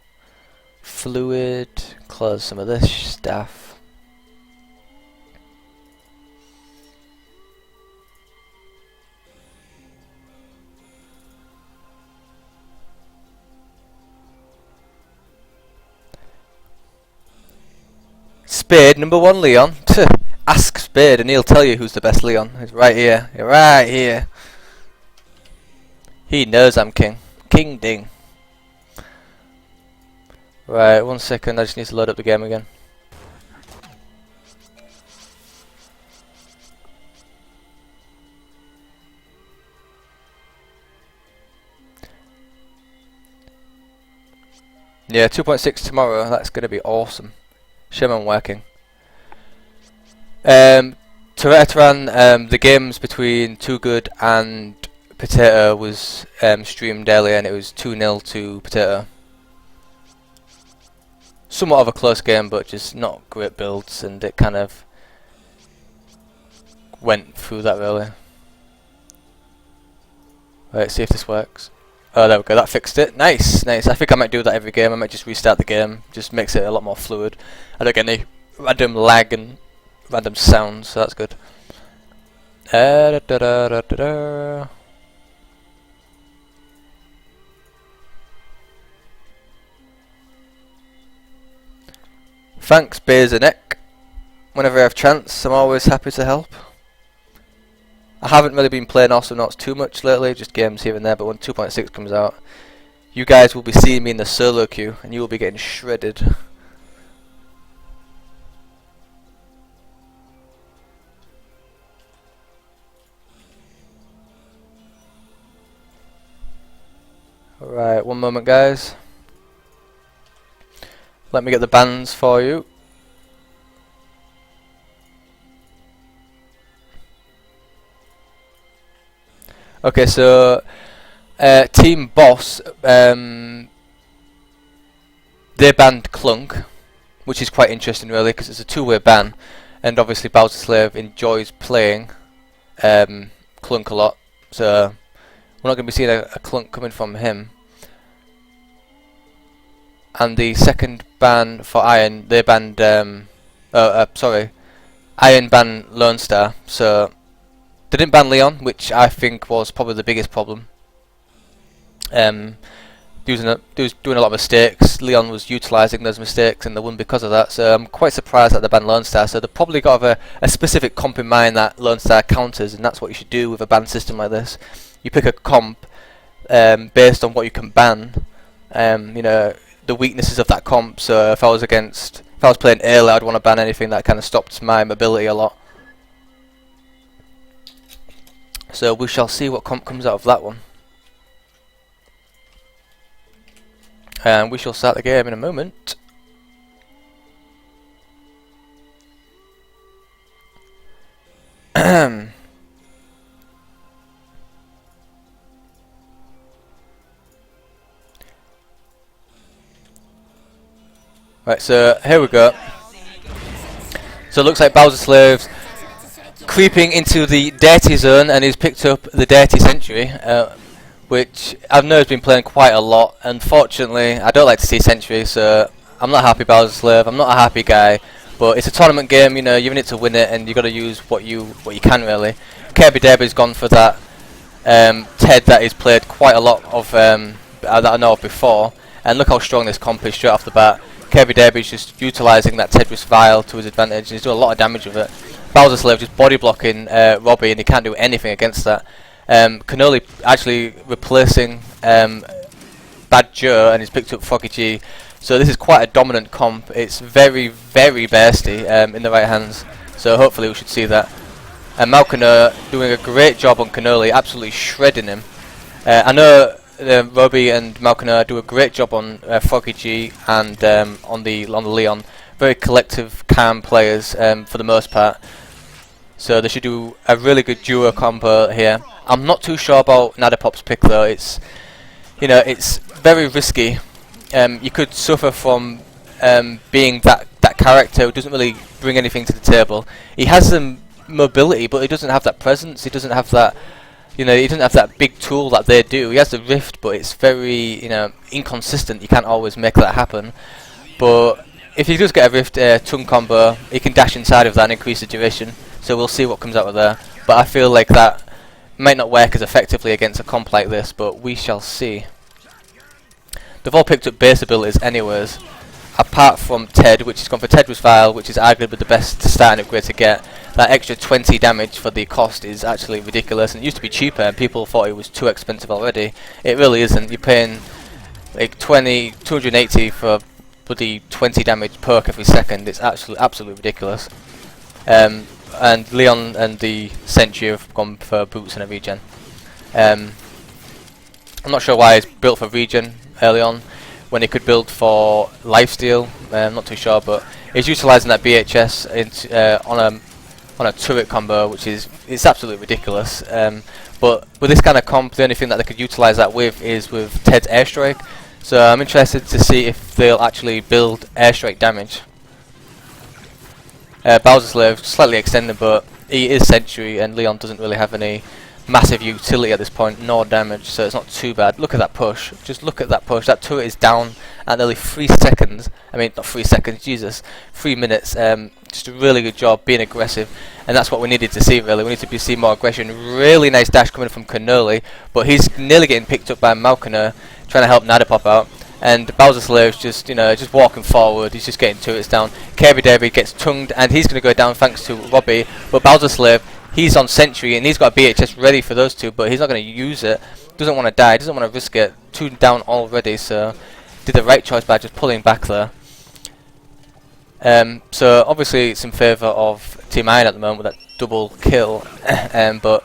fluid, close some of this stuff. Spade, number 1 Leon. Ask Spade and he'll tell you who's the best Leon. He's right here. You're right here. He knows I'm king. King Ding. Right, 1 second, I just need to load up the game again. Yeah, 2.6 tomorrow, that's going to be awesome. Shame working. Teran, the games between Too Good and Potato was streamed earlier, and it was 2-0 to Potato. Somewhat of a close game, but just not great builds, and it kind of went through that really. Right, see if this works. Oh, there we go, that fixed it. Nice, nice. I think I might do that every game. I might just restart the game. Just makes it a lot more fluid. I don't get any random lag and random sounds, so that's good. Da, da, da, da, da, da. Thanks, Bazanek. Whenever I have chance, I'm always happy to help. I haven't really been playing Awesomenauts too much lately, just games here and there, but when 2.6 comes out, you guys will be seeing me in the solo queue, and you will be getting shredded. Alright, one moment guys. Let me get the bands for you. Okay, so Team Boss, they banned Clunk, which is quite interesting really, because it's a two-way ban, and obviously Bowser Slave enjoys playing Clunk a lot, so we're not going to be seeing a Clunk coming from him. And the second ban for Iron, they banned, sorry, Iron banned Lone Star, so they didn't ban Leon, which I think was probably the biggest problem. He was doing a lot of mistakes. Leon was utilising those mistakes and they won because of that, so I'm quite surprised that they banned Lone Star. So they've probably got a specific comp in mind that Lone Star counters, and that's what you should do with a ban system like this. You pick a comp based on what you can ban, you know, the weaknesses of that comp. So if I was playing Ayla, I'd want to ban anything that kind of stopped my mobility a lot. So we shall see what comp comes out of that one. And we shall start the game in a moment. Right, so here we go. So it looks like Bowser Slave's creeping into the dirty zone, and he's picked up the dirty Sentry, which I've know has been playing quite a lot. Unfortunately, I don't like to see Sentry, so I'm not happy Bowser Slave. I'm not a happy guy, but it's a tournament game. You know, you're in it to win it, and you got to use what you can really. Kirby Derby's gone for that Ted that he's played quite a lot of that I know of before, and look how strong this comp is straight off the bat. Kirby Derby's just utilising that Tetris Vial to his advantage, and he's doing a lot of damage with it. Bowser Slave just body blocking Robbie, and he can't do anything against that. Cannoli actually replacing Bad Joe, and he's picked up Foggy G. So this is quite a dominant comp. It's very, very bursty in the right hands. So hopefully we should see that. And Malcano doing a great job on Cannoli, absolutely shredding him. I know Robbie and Malcano do a great job on Foggy G and on the Leon. Very collective, calm players for the most part. So they should do a really good duo combo here. I'm not too sure about Nadapop's pick though. It's, you know, it's very risky. You could suffer from being that character who doesn't really bring anything to the table. He has some mobility, but he doesn't have that presence. He doesn't have that, you know, he doesn't have that big tool that they do. He has the Rift, but it's very, you know, inconsistent. You can't always make that happen. But if he does get a Rift tongue combo, he can dash inside of that and increase the duration. So we'll see what comes out of there. But I feel like that might not work as effectively against a comp like this, but we shall see. They've all picked up base abilities anyways, apart from Ted, which has gone for Tetris Vial, which is arguably the best starting upgrade to get. That extra 20 damage for the cost is actually ridiculous, and it used to be cheaper and people thought it was too expensive already. It really isn't. You're paying like 280 for bloody 20 damage perk every second. It's absolutely ridiculous. And Leon and the Sentry have gone for boots and a regen. I'm not sure why it's built for regen early on when it could build for lifesteal. I'm not too sure, but it's utilising that BHS on a turret combo, which is absolutely ridiculous. But with this kind of comp, the only thing that they could utilise that with is with Ted's airstrike. So I'm interested to see if they'll actually build airstrike damage. Bowser Slave slightly extended, but he is Sentry, and Leon doesn't really have any massive utility at this point, no damage, so it's not too bad. Look at that push, just look at that push. That turret is down at nearly 3 seconds. I mean, not 3 seconds, Jesus, 3 minutes. Just a really good job being aggressive, and that's what we needed to see, really. We need to see more aggression. Really nice dash coming from Cannoli, but he's nearly getting picked up by Malkiner, trying to help Nadapop out. And Bowser Slave's just, just walking forward. He's just getting turrets down. Kirby Derby gets tongued, and he's going to go down thanks to Robbie. But Bowser Slave, he's on Sentry, and he's got a BHS ready for those two, but he's not going to use it. Doesn't want to die, doesn't want to risk it. 2 down already, so did the right choice by just pulling back there. So obviously it's in favour of Team Iron at the moment with that double kill, but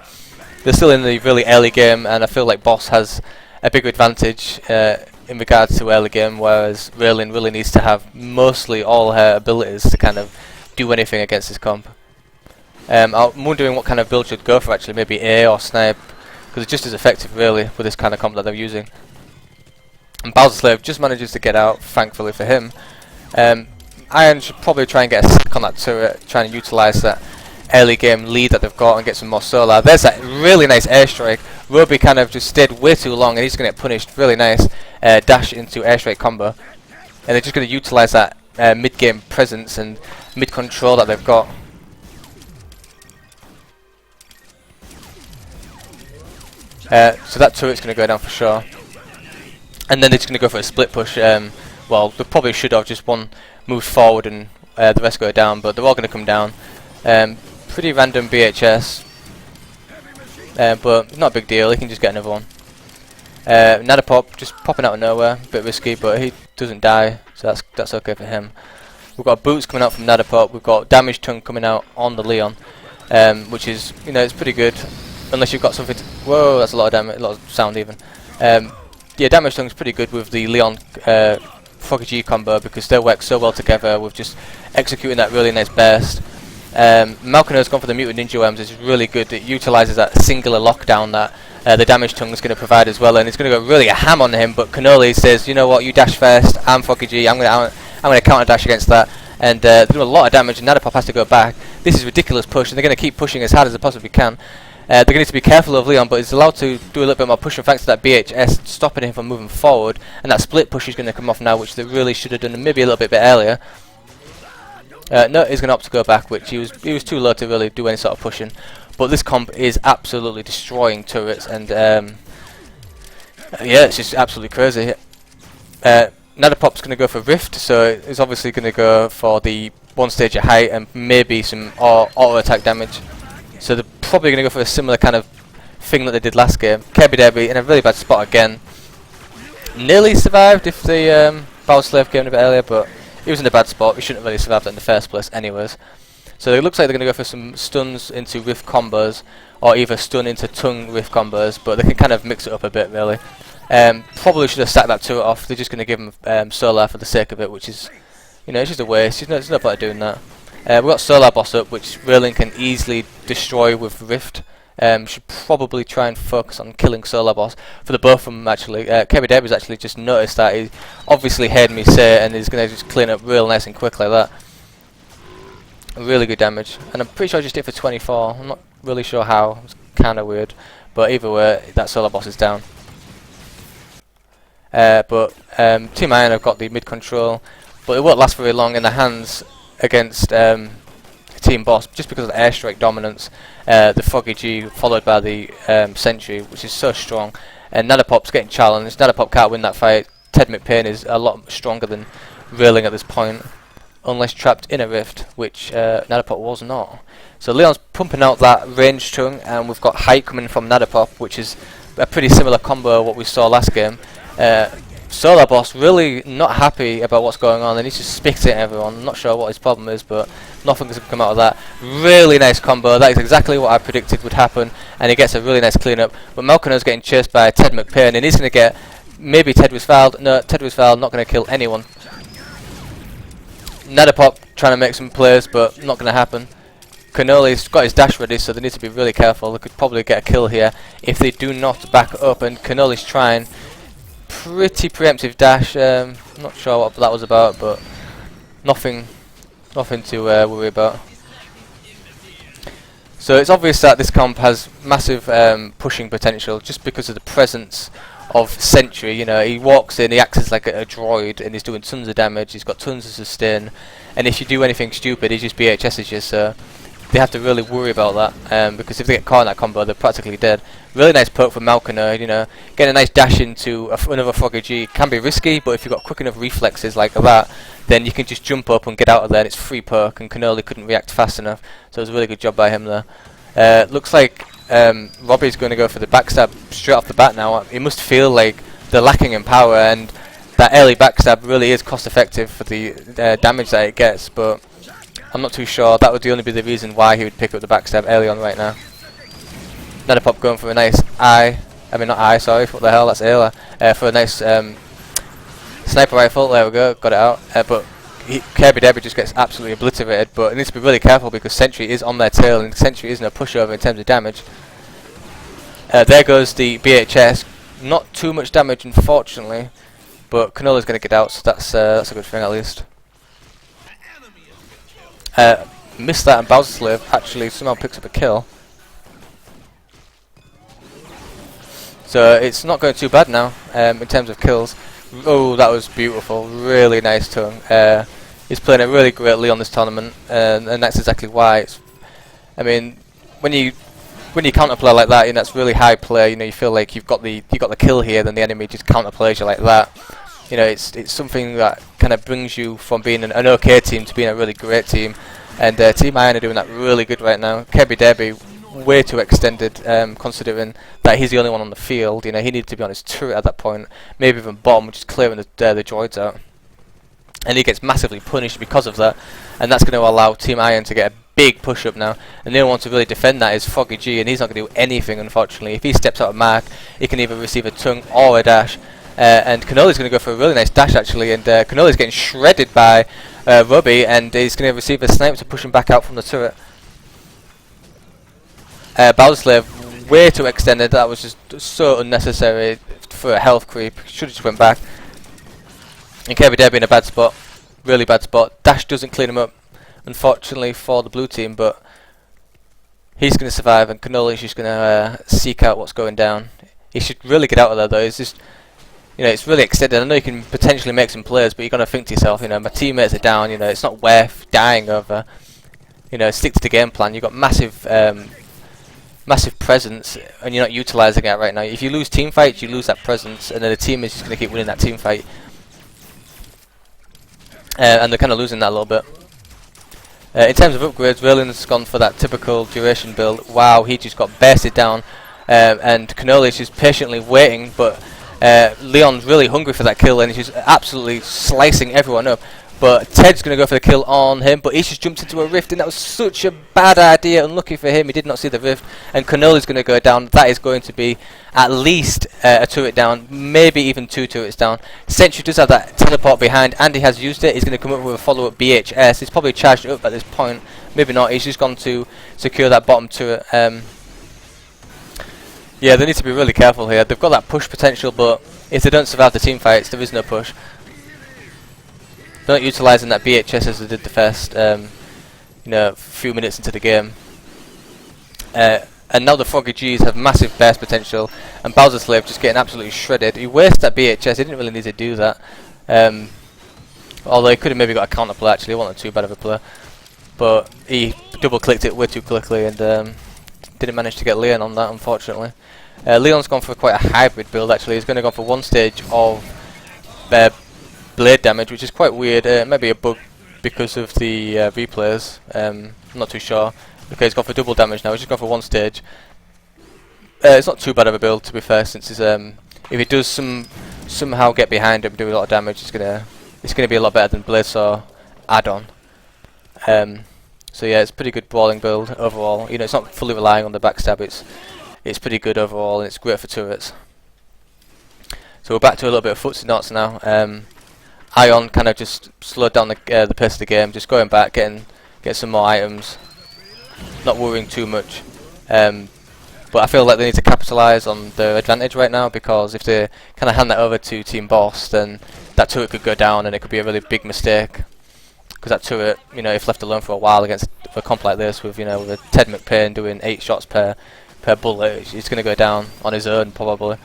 they're still in the really early game, and I feel like Boss has a bigger advantage in regards to early game, whereas Raylin really needs to have mostly all her abilities to kind of do anything against this comp. I'm wondering what kind of build should go for actually, maybe A or Snipe, because it's just as effective really with this kind of comp that they're using. And Bowser Slave just manages to get out, thankfully for him. Iron should probably try and get a sack on that turret, trying to utilise that early game lead that they've got and get some more solar. There's that really nice airstrike. Ruby kind of just stayed way too long, and he's going to get punished. Really nice dash into airstrike combo, and they're just going to utilise that mid-game presence and mid-control that they've got. So that turret's going to go down for sure, and then they're just going to go for a split push. Well, they probably should have just one moved forward and the rest go down, but they're all going to come down. Pretty random BHS, but not a big deal. He can just get another one. Nadapop just popping out of nowhere, a bit risky, but he doesn't die, so that's okay for him. We've got boots coming out from Nadapop. We've got damage tongue coming out on the Leon, which is it's pretty good, unless you've got something. Whoa, that's a lot of damage, a lot of sound even. Yeah, damage tongue's pretty good with the Leon Froggy G combo because they work so well together with just executing that really nice burst. Malkiner's gone for the muted ninja worms. It's really good. It utilises that singular lockdown that the damage tongue is going to provide as well, and it's going to go really a ham on him. But Cannoli says, you know what, you dash first. I'm Froggy G. I'm going to counter dash against that, and they're doing a lot of damage. And Nadapop has to go back. This is a ridiculous push, and they're going to keep pushing as hard as they possibly can. They're going to need to be careful of Leon, but he's allowed to do a little bit more pushing thanks to that BHS stopping him from moving forward, and that split push is going to come off now, which they really should have done maybe a little bit earlier. No, he's going to opt to go back, which he was too low to really do any sort of pushing. But this comp is absolutely destroying turrets, and yeah, it's just absolutely crazy. Nadapop's going to go for Rift, so he's obviously going to go for the one stage at height and maybe some auto attack damage. So they're probably going to go for a similar kind of thing that they did last game. Kirby Derby in a really bad spot again. Nearly survived if the Bowser Slave came in a bit earlier, but he was in a bad spot. He shouldn't have really survived that in the first place anyways. So it looks like they're going to go for some stuns into Rift combos, or either stun into tongue Rift combos, but they can kind of mix it up a bit really. Probably should have sacked that turret off. They're just going to give him Solar for the sake of it, which is, it's just a waste. There's no point of doing that. We've got Solar Boss up, which Raylin can easily destroy with Rift. Should probably try and focus on killing Solar Boss for the both of them actually. Kirby Derby's actually just noticed that. He obviously heard me say it, and he's going to just clean up real nice and quick like that. Really good damage, and I'm pretty sure I just did it for 24. I'm not really sure how. It's kind of weird, but either way, that Solar Boss is down. But Team Iron have got the mid control, but it won't last very long in the hands against Team Boss, just because of the airstrike dominance. The Froggy G followed by the Sentry, which is so strong, and Nadapop's getting challenged. Nadapop can't win that fight. Ted McPain is a lot stronger than Raylin at this point, unless trapped in a rift, which Nadapop was not. So Leon's pumping out that range tongue, and we've got height coming from Nadapop, which is a pretty similar combo to what we saw last game. Solar Boss really not happy about what's going on, and he's just spitting at everyone. I'm not sure what his problem is, but nothing has come out of that. Really nice combo. That is exactly what I predicted would happen, and he gets a really nice cleanup. But Malkiner's getting chased by Ted McPain, and he's going to get... Maybe Ted was fouled. No, Ted was fouled. Not going to kill anyone. Nadapop trying to make some plays, but not going to happen. Cannoli's got his dash ready, so they need to be really careful. They could probably get a kill here if they do not back up, and Cannoli's trying. Pretty preemptive dash. Not sure what that was about, but nothing to worry about. So it's obvious that this comp has massive pushing potential just because of the presence of Sentry. You know, he walks in, he acts as like a droid, and he's doing tons of damage. He's got tons of sustain, and if you do anything stupid, he just BHSs you. So they have to really worry about that, because if they get caught in that combo, they're practically dead. Really nice poke from Malkinerd. You know, getting a nice dash into another Froggy G can be risky, but if you've got quick enough reflexes like that, then you can just jump up and get out of there, and it's free poke, and Cannoli couldn't react fast enough, so it was a really good job by him there. Looks like Robbie's going to go for the backstab straight off the bat now. It must feel like they're lacking in power, and that early backstab really is cost effective for the damage that it gets, but I'm not too sure. That would only be the reason why he would pick up the backstab early on right now. Nanopop going for a nice sorry, what the hell, that's Ayla. For a nice sniper rifle, there we go, got it out. But Kirby Derby just gets absolutely obliterated, but it needs to be really careful because Sentry is on their tail, and Sentry isn't a pushover in terms of damage. There goes the BHS. Not too much damage, unfortunately, but Cannoli's going to get out, so that's a good thing at least. Missed that, and Bowser Slave actually somehow picks up a kill. So it's not going too bad now in terms of kills. Oh, that was beautiful. Really nice tongue. He's playing it really greatly on this tournament, and that's exactly why. I mean, when you counterplay like that, you know, that's really high play. You know, you feel like you've got the kill here, then the enemy just counterplays you like that. You know, it's something that kind of brings you from being an okay team to being a really great team. And Team Iron are doing that really good right now. Kirby Derby way too extended, considering that he's the only one on the field. You know, he needed to be on his turret at that point, maybe even bottom, just clearing the droids out. And he gets massively punished because of that, and that's going to allow Team Iron to get a big push up now. And the only one to really defend that is Froggy G, and he's not going to do anything, unfortunately. If he steps out of mark, he can either receive a tongue or a dash. And Cannoli's going to go for a really nice dash actually, and Cannoli's getting shredded by Robbie, and he's going to receive a snipe to push him back out from the turret. Bowser Slave way too extended. That was just so unnecessary for a health creep. Should have just went back. And Kirby Derby in a bad spot, really bad spot. Dash doesn't clean him up, unfortunately for the blue team, but he's going to survive, and Cannoli's just going to seek out what's going down. He should really get out of there though. It's just, you know, it's really extended. I know you can potentially make some plays, but you're going to think to yourself, you know, my teammates are down. You know, it's not worth dying over. You know, stick to the game plan. You've got massive presence, and you're not utilising it right now. If you lose team fights, you lose that presence, and then the team is just going to keep winning that team fight. And they're kind of losing that a little bit. In terms of upgrades, Raylan's gone for that typical duration build. Wow, he just got bursted down, and Cannoli's just patiently waiting, but Leon's really hungry for that kill, and he's just absolutely slicing everyone up. But Ted's going to go for the kill on him, but he's just jumped into a rift, and that was such a bad idea. Unlucky for him, he did not see the rift, and Cannoli's going to go down. That is going to be at least a turret down, maybe even 2 turrets down. Sentry does have that teleport behind, and he has used it. He's going to come up with a follow-up BHS. He's probably charged it up at this point. Maybe not. He's just gone to secure that bottom turret. Yeah, they need to be really careful here. They've got that push potential, but if they don't survive the team fights, there is no push. They're not utilising that BHS as they did the first, you know, few minutes into the game. And now the Froggy Gs have massive burst potential, and Bowser Slave just getting absolutely shredded. He wasted that BHS, he didn't really need to do that. Although he could have maybe got a counter play actually, it wasn't too bad of a play. But he double clicked it way too quickly, and didn't manage to get Leon on that, unfortunately. Leon's gone for quite a hybrid build actually. He's going to go for one stage of blade damage, which is quite weird. Maybe a bug because of the replays. I'm not too sure. Okay, he's gone for double damage now. He's just gone for one stage. It's not too bad of a build, to be fair, since he's, if he does somehow get behind him, do a lot of damage, it's gonna be a lot better than Bladesaw add-on. So yeah, it's a pretty good brawling build overall. You know, it's not fully relying on the backstab. It's pretty good overall, and it's great for turrets. So we're back to a little bit of footsie knots now. Ion kind of just slowed down the pace of the game, just going back, getting some more items, not worrying too much. But I feel like they need to capitalise on their advantage right now, because if they kind of hand that over to Team Boss, then that turret could go down and it could be a really big mistake. because that turret, you know, if left alone for a while against a comp like this with, you know, with a Ted McPayne doing 8 shots per bullet, it's going to go down on his own probably.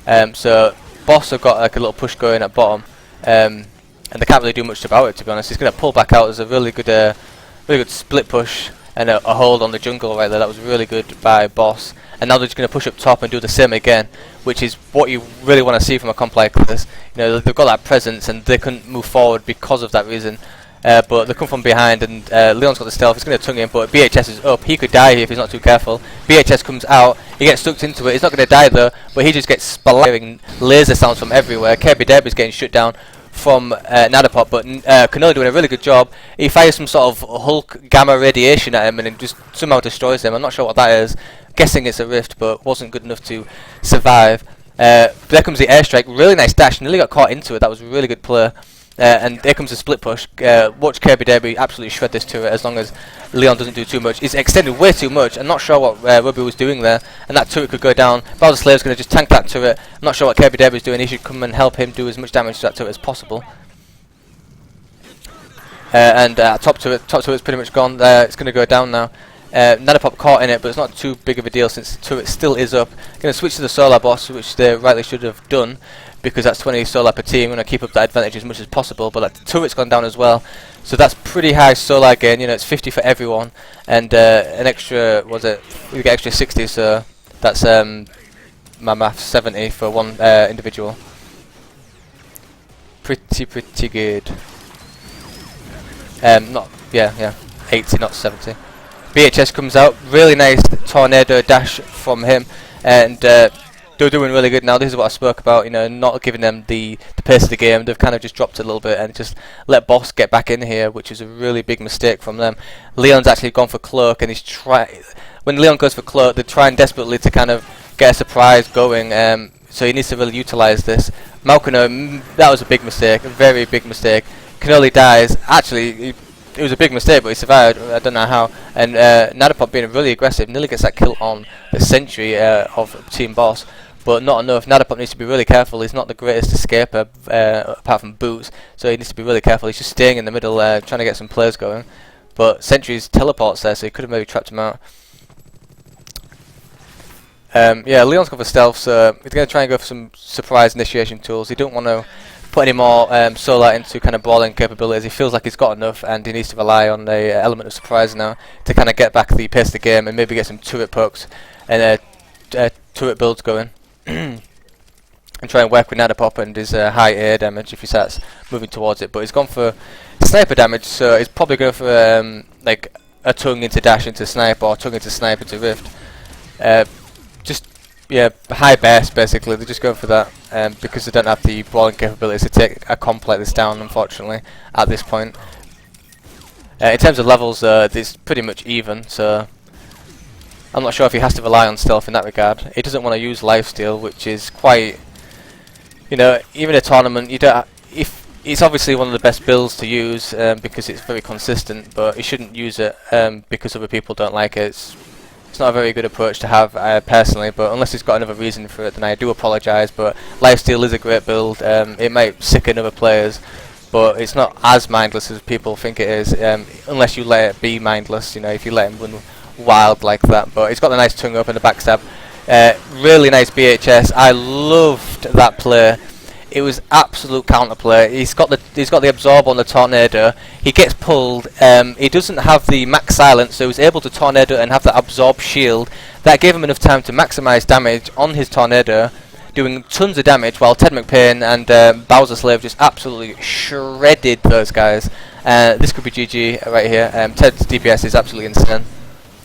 So Boss have got like a little push going at bottom, and they can't really do much about it, to be honest. He's going to pull back out. There's a really good split push and a hold on the jungle right there. That was really good by Boss. And now they're just going to push up top and do the same again, which is what you really want to see from a comp like this. You know, they've got that presence and they couldn't move forward because of that reason. But they come from behind, and Leon's got the stealth. He's going to tongue in, but BHS is up. He could die here if he's not too careful. BHS comes out. He gets sucked into it. He's not going to die though, but he just gets splattering laser sounds from everywhere. Kirby Derby's getting shut down from Nadapop, but Cannoli doing a really good job. He fires some sort of Hulk gamma radiation at him and it just somehow destroys him. I'm not sure what that is. Guessing it's a rift, but wasn't good enough to survive. There comes the airstrike. Really nice dash. Nearly got caught into it. That was a really good play. And there comes the split push. Watch Kirby Derby absolutely shred this turret as long as Leon doesn't do too much. He's extended way too much. I'm not sure what Ruby was doing there, and that turret could go down. Bowser Slave's going to just tank that turret. I'm not sure what Kirby Derby's doing. He should come and help him do as much damage to that turret as possible. Top turret's pretty much gone. It's going to go down now. Nadapop caught in it, but it's not too big of a deal since the turret still is up. Going to switch to the Solar Boss, which they rightly should have done, because that's 20 Solar per team. We're going to keep up that advantage as much as possible, but that turret's gone down as well. So that's pretty high Solar gain. You know, it's 50 for everyone, and an extra, we get extra 60, so that's, my math, 70 for one individual. Pretty good. 80, not 70. BHS comes out, really nice tornado dash from him, and they're doing really good now. This is what I spoke about, you know, not giving them the pace of the game. They've kind of just dropped it a little bit and just let Boss get back in here, which is a really big mistake from them. Leon's actually gone for Cloak, and when Leon goes for Cloak, they're trying desperately to kind of get a surprise going, so he needs to really utilise this. Malkino, that was a big mistake, a very big mistake. Cannoli dies. Actually, it was a big mistake, but he survived. I don't know how. And Nadapop being really aggressive nearly gets that kill on the sentry of Team Boss, but not enough. Nadapop needs to be really careful. He's not the greatest escaper apart from Boots, so he needs to be really careful. He's just staying in the middle, trying to get some plays going. But Sentry's teleports there, so he could have maybe trapped him out. Yeah, Leon's got for stealth, so he's going to try and go for some surprise initiation tools. He don't want to put any more Solar into kind of brawling capabilities. He feels like he's got enough, and he needs to rely on the element of surprise now to kind of get back the pace of the game and maybe get some turret pokes and turret builds going. And try and work with Nadapop and his high air damage if he starts moving towards it. But he's gone for sniper damage, so he's probably going for like a tongue into dash into snipe, or tongue into snipe into rift. Yeah, high burst basically. They're just going for that because they don't have the brawling capabilities to take a comp like this down, unfortunately, at this point. In terms of levels, it's pretty much even, so I'm not sure if he has to rely on stealth in that regard. He doesn't want to use lifesteal, which is quite, you know, even a tournament, you don't. If it's obviously one of the best builds to use because it's very consistent, but he shouldn't use it because other people don't like it. It's not a very good approach to have personally, but unless he's got another reason for it, then I do apologise. But lifesteal is a great build. It might sicken other players, but it's not as mindless as people think it is, unless you let it be mindless, you know, if you let him run wild like that. But he's got the nice tongue up and the backstab. Really nice BHS. I loved that play. It was absolute counterplay. He's got the absorb on the tornado. He gets pulled. He doesn't have the max silence, so he's able to tornado and have that absorb shield. That gave him enough time to maximize damage on his tornado, doing tons of damage, while Ted McPayne and Bowser Slave just absolutely shredded those guys. This could be GG right here. Ted's DPS is absolutely insane.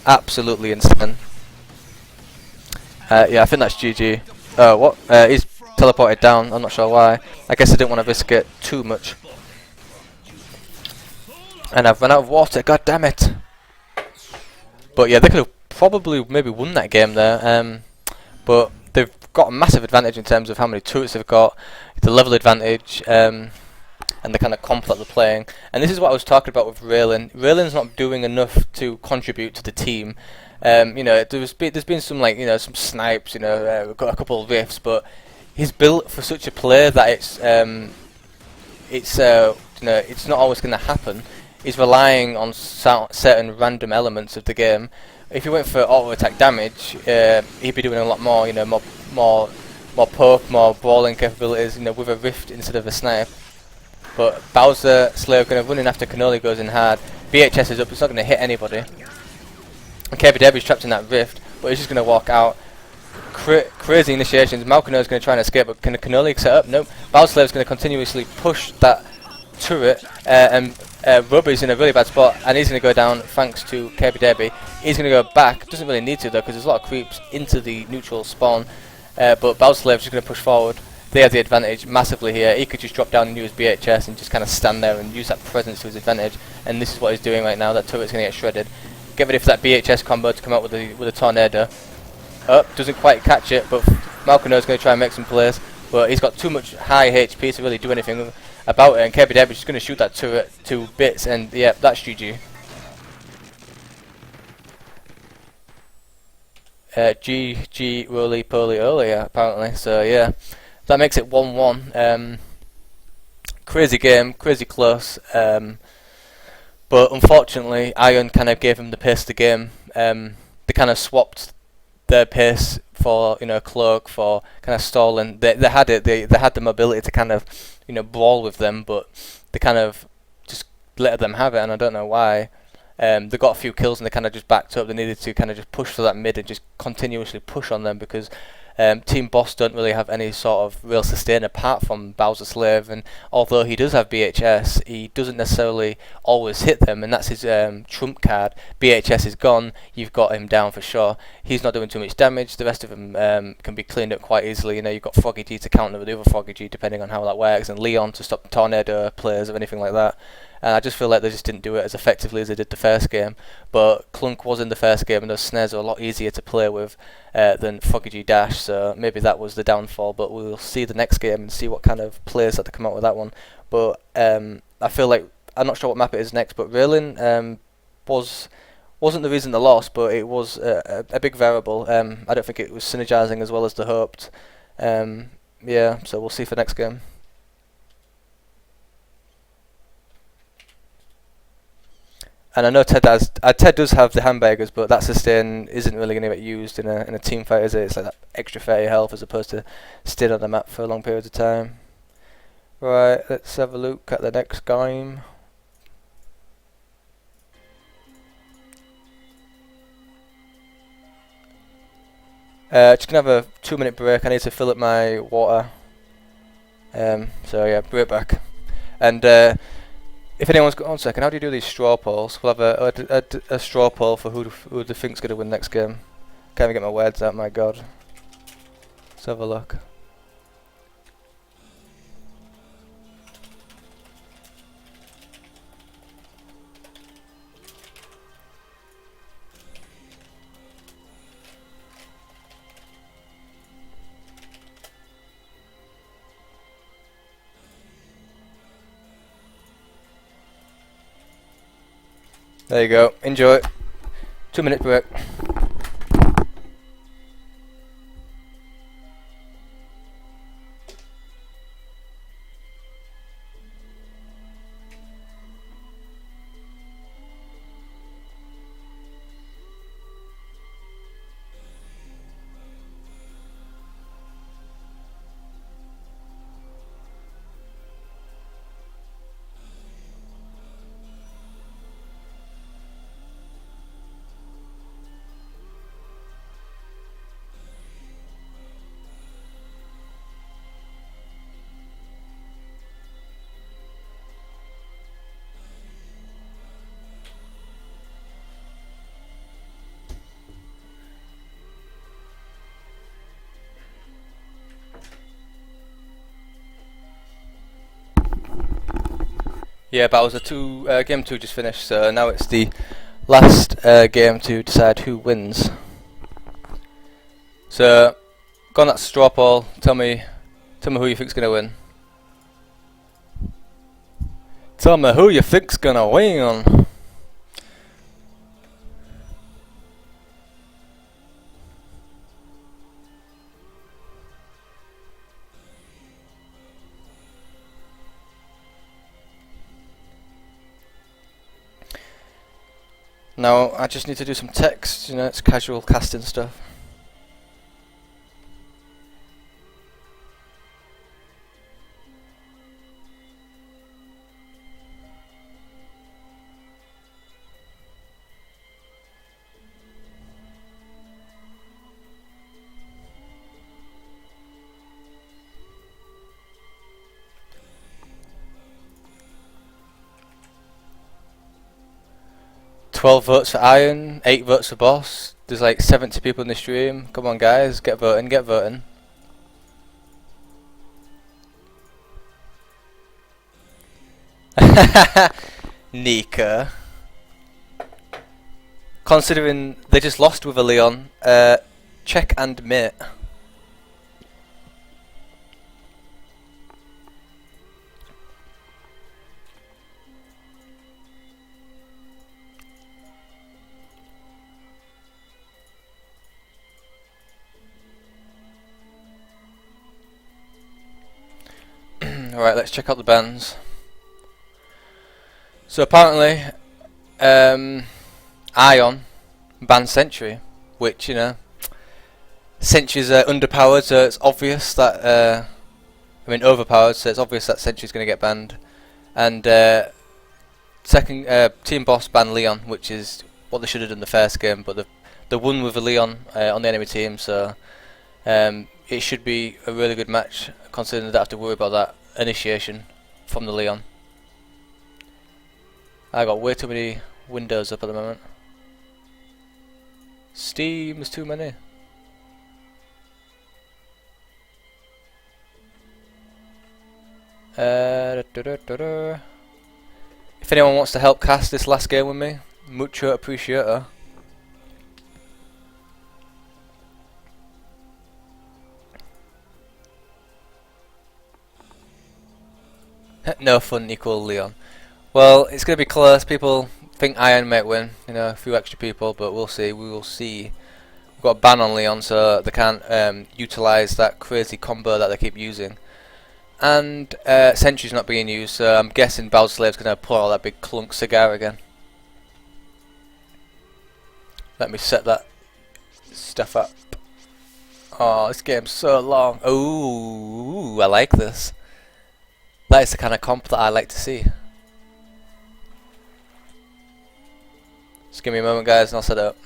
Absolutely insane. Yeah, I think that's GG. What? He's teleported down. I'm not sure why. I guess I didn't want to risk it too much. And I've run out of water. God damn it! But yeah, they could have probably maybe won that game there. But they've got a massive advantage in terms of how many turrets they've got, the level advantage, and the kind of comp that they're playing. And this is what I was talking about with Raylan. Raylan's not doing enough to contribute to the team. You know, there's been some, like, you know, some snipes, you know, got a couple of rifts, but he's built for such a play that it's You know, it's not always going to happen. He's relying on certain random elements of the game. If he went for auto attack damage, he'd be doing a lot more. You know, more poke, more brawling capabilities. You know, with a rift instead of a snipe. But Bowser, Slave going to run in after Cannoli goes in hard. VHS is up. It's not going to hit anybody. And Kirby Derby's trapped in that rift, but he's just going to walk out. Crazy initiations. Malcano is going to try and escape, but can Cannoli set up? Nope. Bowser is going to continuously push that turret, and Rubber's in a really bad spot, and he's going to go down thanks to Kirby Derby. He's going to go back. Doesn't really need to though, because there's a lot of creeps into the neutral spawn. But Bowser's just going to push forward. They have the advantage massively here. He could just drop down and use BHS and just kind of stand there and use that presence to his advantage. And this is what he's doing right now. That turret's going to get shredded. Get ready for that BHS combo to come out with a tornado. Doesn't quite catch it, but Malcano's going to try and make some plays. But he's got too much high HP to really do anything about it. And Kirby Derby's just going to shoot that turret to bits. And yeah, that's GG. GG roly poly earlier apparently. So yeah. That makes it 1-1. Crazy game, crazy close. But unfortunately, Iron kind of gave him the pace of the game. They kind of swapped their pace for Cloak for kind of stalling. They had it. They had the mobility to kind of brawl with them, but they kind of just let them have it, and I don't know why. They got a few kills and they kind of just backed up. They needed to kind of just push for that mid and just continuously push on them because. Team Boss don't really have any sort of real sustain apart from Bowser Slave, and although he does have BHS, he doesn't necessarily always hit them, and that's his trump card. BHS is gone, you've got him down for sure. He's not doing too much damage, the rest of them can be cleaned up quite easily. You've got Froggy G to counter with the other Froggy G depending on how that works, and Leon to stop tornado players or anything like that. And I just feel like they just didn't do it as effectively as they did the first game. But Clunk was in the first game, and those snares are a lot easier to play with than Froggy G Dash, so maybe that was the downfall. But we'll see the next game and see what kind of players that to come out with that one. But I feel like, I'm not sure what map it is next, but Raylin wasn't the reason they lost, but it was a big variable. I don't think it was synergizing as well as they hoped. Yeah, so we'll see for next game. And I know Ted does have the hamburgers, but that sustain isn't really going to get used in a team fight, is it? It's like that extra 30 health as opposed to staying on the map for long periods of time. Right, let's have a look at the next game. Just gonna have a 2-minute break. I need to fill up my water. So yeah, be right back. And if anyone's got 1 second, how do you do these straw polls? We'll have a straw poll for who they think's going to win next game. Can't even get my words out, my god. Let's have a look. There you go. Enjoy. 2-minute break. Yeah, Bowser game 2 just finished, so now it's the last game to decide who wins. So, go on that straw poll. Tell me who you think's gonna win. Tell me who you think's gonna win. Now I just need to do some text, you know, it's casual casting stuff. "12 votes for Iron, 8 votes for Boss." There's like 70 people in the stream. Come on guys, get voting, get voting. Nika. Considering they just lost with a Leon, check and mate. Alright, let's check out the bans. So apparently, Ion banned Sentry, which, you know, Sentry's underpowered, so it's obvious that, I mean overpowered, so it's obvious that Sentry's going to get banned. And second, Team Boss banned Leon, which is what they should have done the first game, but they won with a Leon on the enemy team, so it should be a really good match, considering they don't have to worry about that initiation from the Leon. I got way too many windows up at the moment. Steam, there's too many. If anyone wants to help cast this last game with me, mucho appreciato. No fun equal Leon. Well, it's going to be close. People think Iron might win, you know, a few extra people, but we'll see. We will see. We've got a ban on Leon, so they can't utilise that crazy combo that they keep using. And Sentry's not being used, so I'm guessing Bowslave's going to pull out that big clunk cigar again. Let me set that stuff up. Oh, this game's so long. Ooh, I like this. That is the kind of comp that I like to see. Just give me a moment guys and I'll set it up.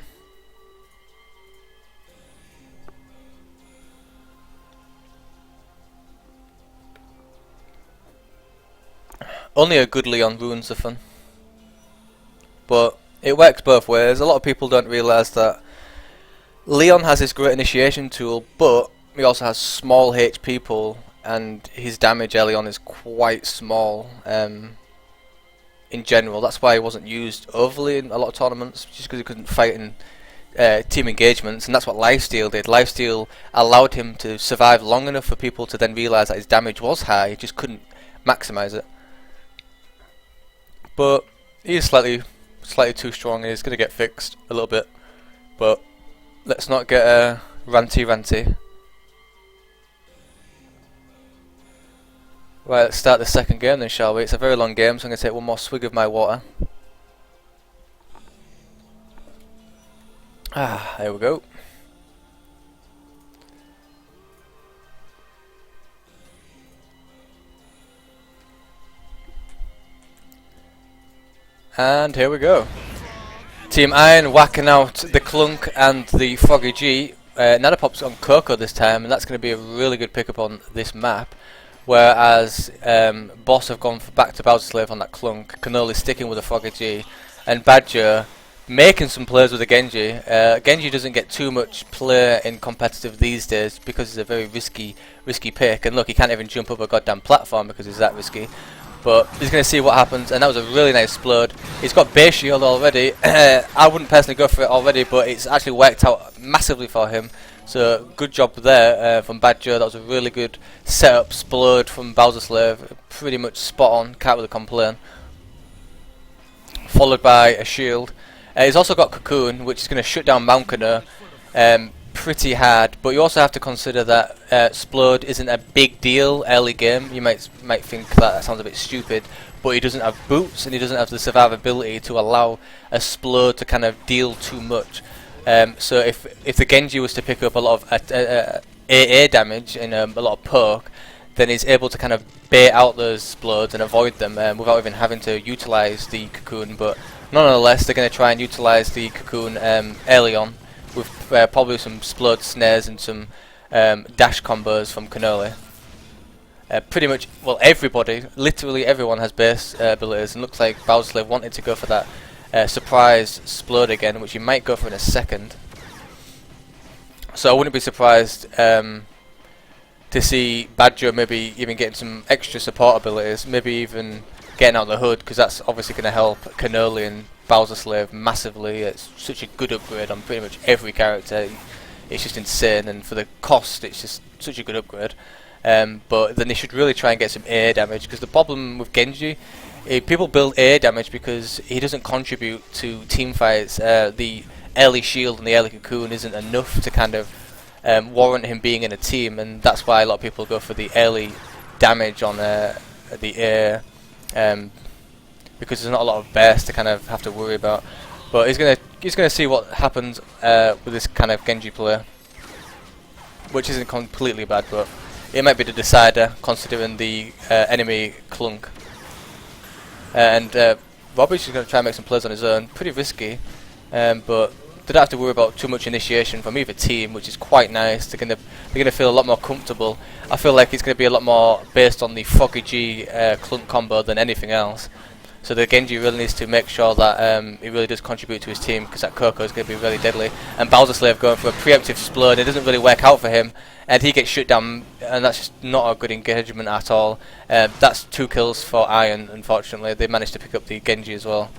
Only a good Leon ruins the fun. But it works both ways. A lot of people don't realise that Leon has this great initiation tool, but he also has small HP pool, and his damage early on is quite small in general. That's why he wasn't used overly in a lot of tournaments, just because he couldn't fight in team engagements, and that's what Lifesteal did. Lifesteal allowed him to survive long enough for people to then realise that his damage was high, he just couldn't maximise it. But he is slightly too strong, and he's going to get fixed a little bit. But let's not get ranty. Right, let's start the second game then, shall we? It's a very long game, so I'm going to take one more swig of my water. Ah, there we go. And here we go. Team Iron whacking out the Clunk and the Froggy G. Nanopop's on Coco this time, and that's going to be a really good pickup on this map. Whereas Boss have gone back to Bowser Slave on that Clunk, Cannoli sticking with the Froggy G, and Badger making some plays with the Genji. Genji doesn't get too much play in competitive these days because he's a very risky pick, and look, he can't even jump up a goddamn platform because he's that risky. But he's going to see what happens, and that was a really nice explode. He's got base shield already. I wouldn't personally go for it already, but it's actually worked out massively for him. So good job there from Badger. That was a really good setup explode from Bowser Slave. Pretty much spot on, can't really complain. Followed by a shield. He's also got Cocoon, which is going to shut down Mount Canoe pretty hard, but you also have to consider that Splode isn't a big deal early game. You might think that sounds a bit stupid, but he doesn't have boots and he doesn't have the survivability to allow a Splode to kind of deal too much. So if the Genji was to pick up a lot of AA damage and a lot of poke, then he's able to kind of bait out those Splodes and avoid them without even having to utilise the Cocoon. But nonetheless, they're going to try and utilise the Cocoon early on with probably some Splode snares and some dash combos from Cannoli. Pretty much, well, everybody, literally everyone has base abilities, and looks like Bowserslave wanted to go for that surprise Splode again, which he might go for in a second. So I wouldn't be surprised to see Badger maybe even getting some extra support abilities, maybe even getting out the hood, because that's obviously going to help Cannoli and Bowserslave massively. It's such a good upgrade on pretty much every character. It's just insane, and for the cost, it's just such a good upgrade. But then they should really try and get some air damage, because the problem with Genji, people build air damage because he doesn't contribute to team fights. The early shield and the early cocoon isn't enough to kind of warrant him being in a team, and that's why a lot of people go for the early damage on the air, because there's not a lot of burst to kind of have to worry about. But he's gonna see what happens with this kind of Genji player, which isn't completely bad, but it might be the decider considering the enemy clunk. And Robbie's just going to try and make some plays on his own. Pretty risky, but they don't have to worry about too much initiation from either team, which is quite nice. They're gonna feel a lot more comfortable. I feel like it's going to be a lot more based on the Foggy G clunk combo than anything else. So the Genji really needs to make sure that he really does contribute to his team, because that Coco is going to be really deadly. And Bowserslave going for a preemptive Splode, it doesn't really work out for him, and he gets shut down, and that's just not a good engagement at all. That's 2 kills for Iron, unfortunately. They managed to pick up the Genji as well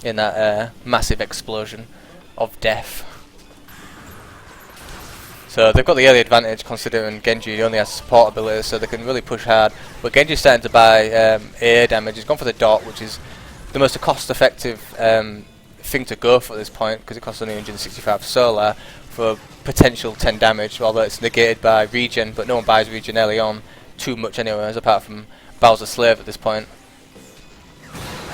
in that massive explosion of death. So they've got the early advantage, considering Genji only has support abilities, so they can really push hard. But Genji's starting to buy air damage. He's gone for the dot, which is the most cost-effective thing to go for at this point, because it costs only 165 solar for potential 10 damage, although it's negated by regen, but no one buys regen early on too much anyways, apart from Bowserslave at this point.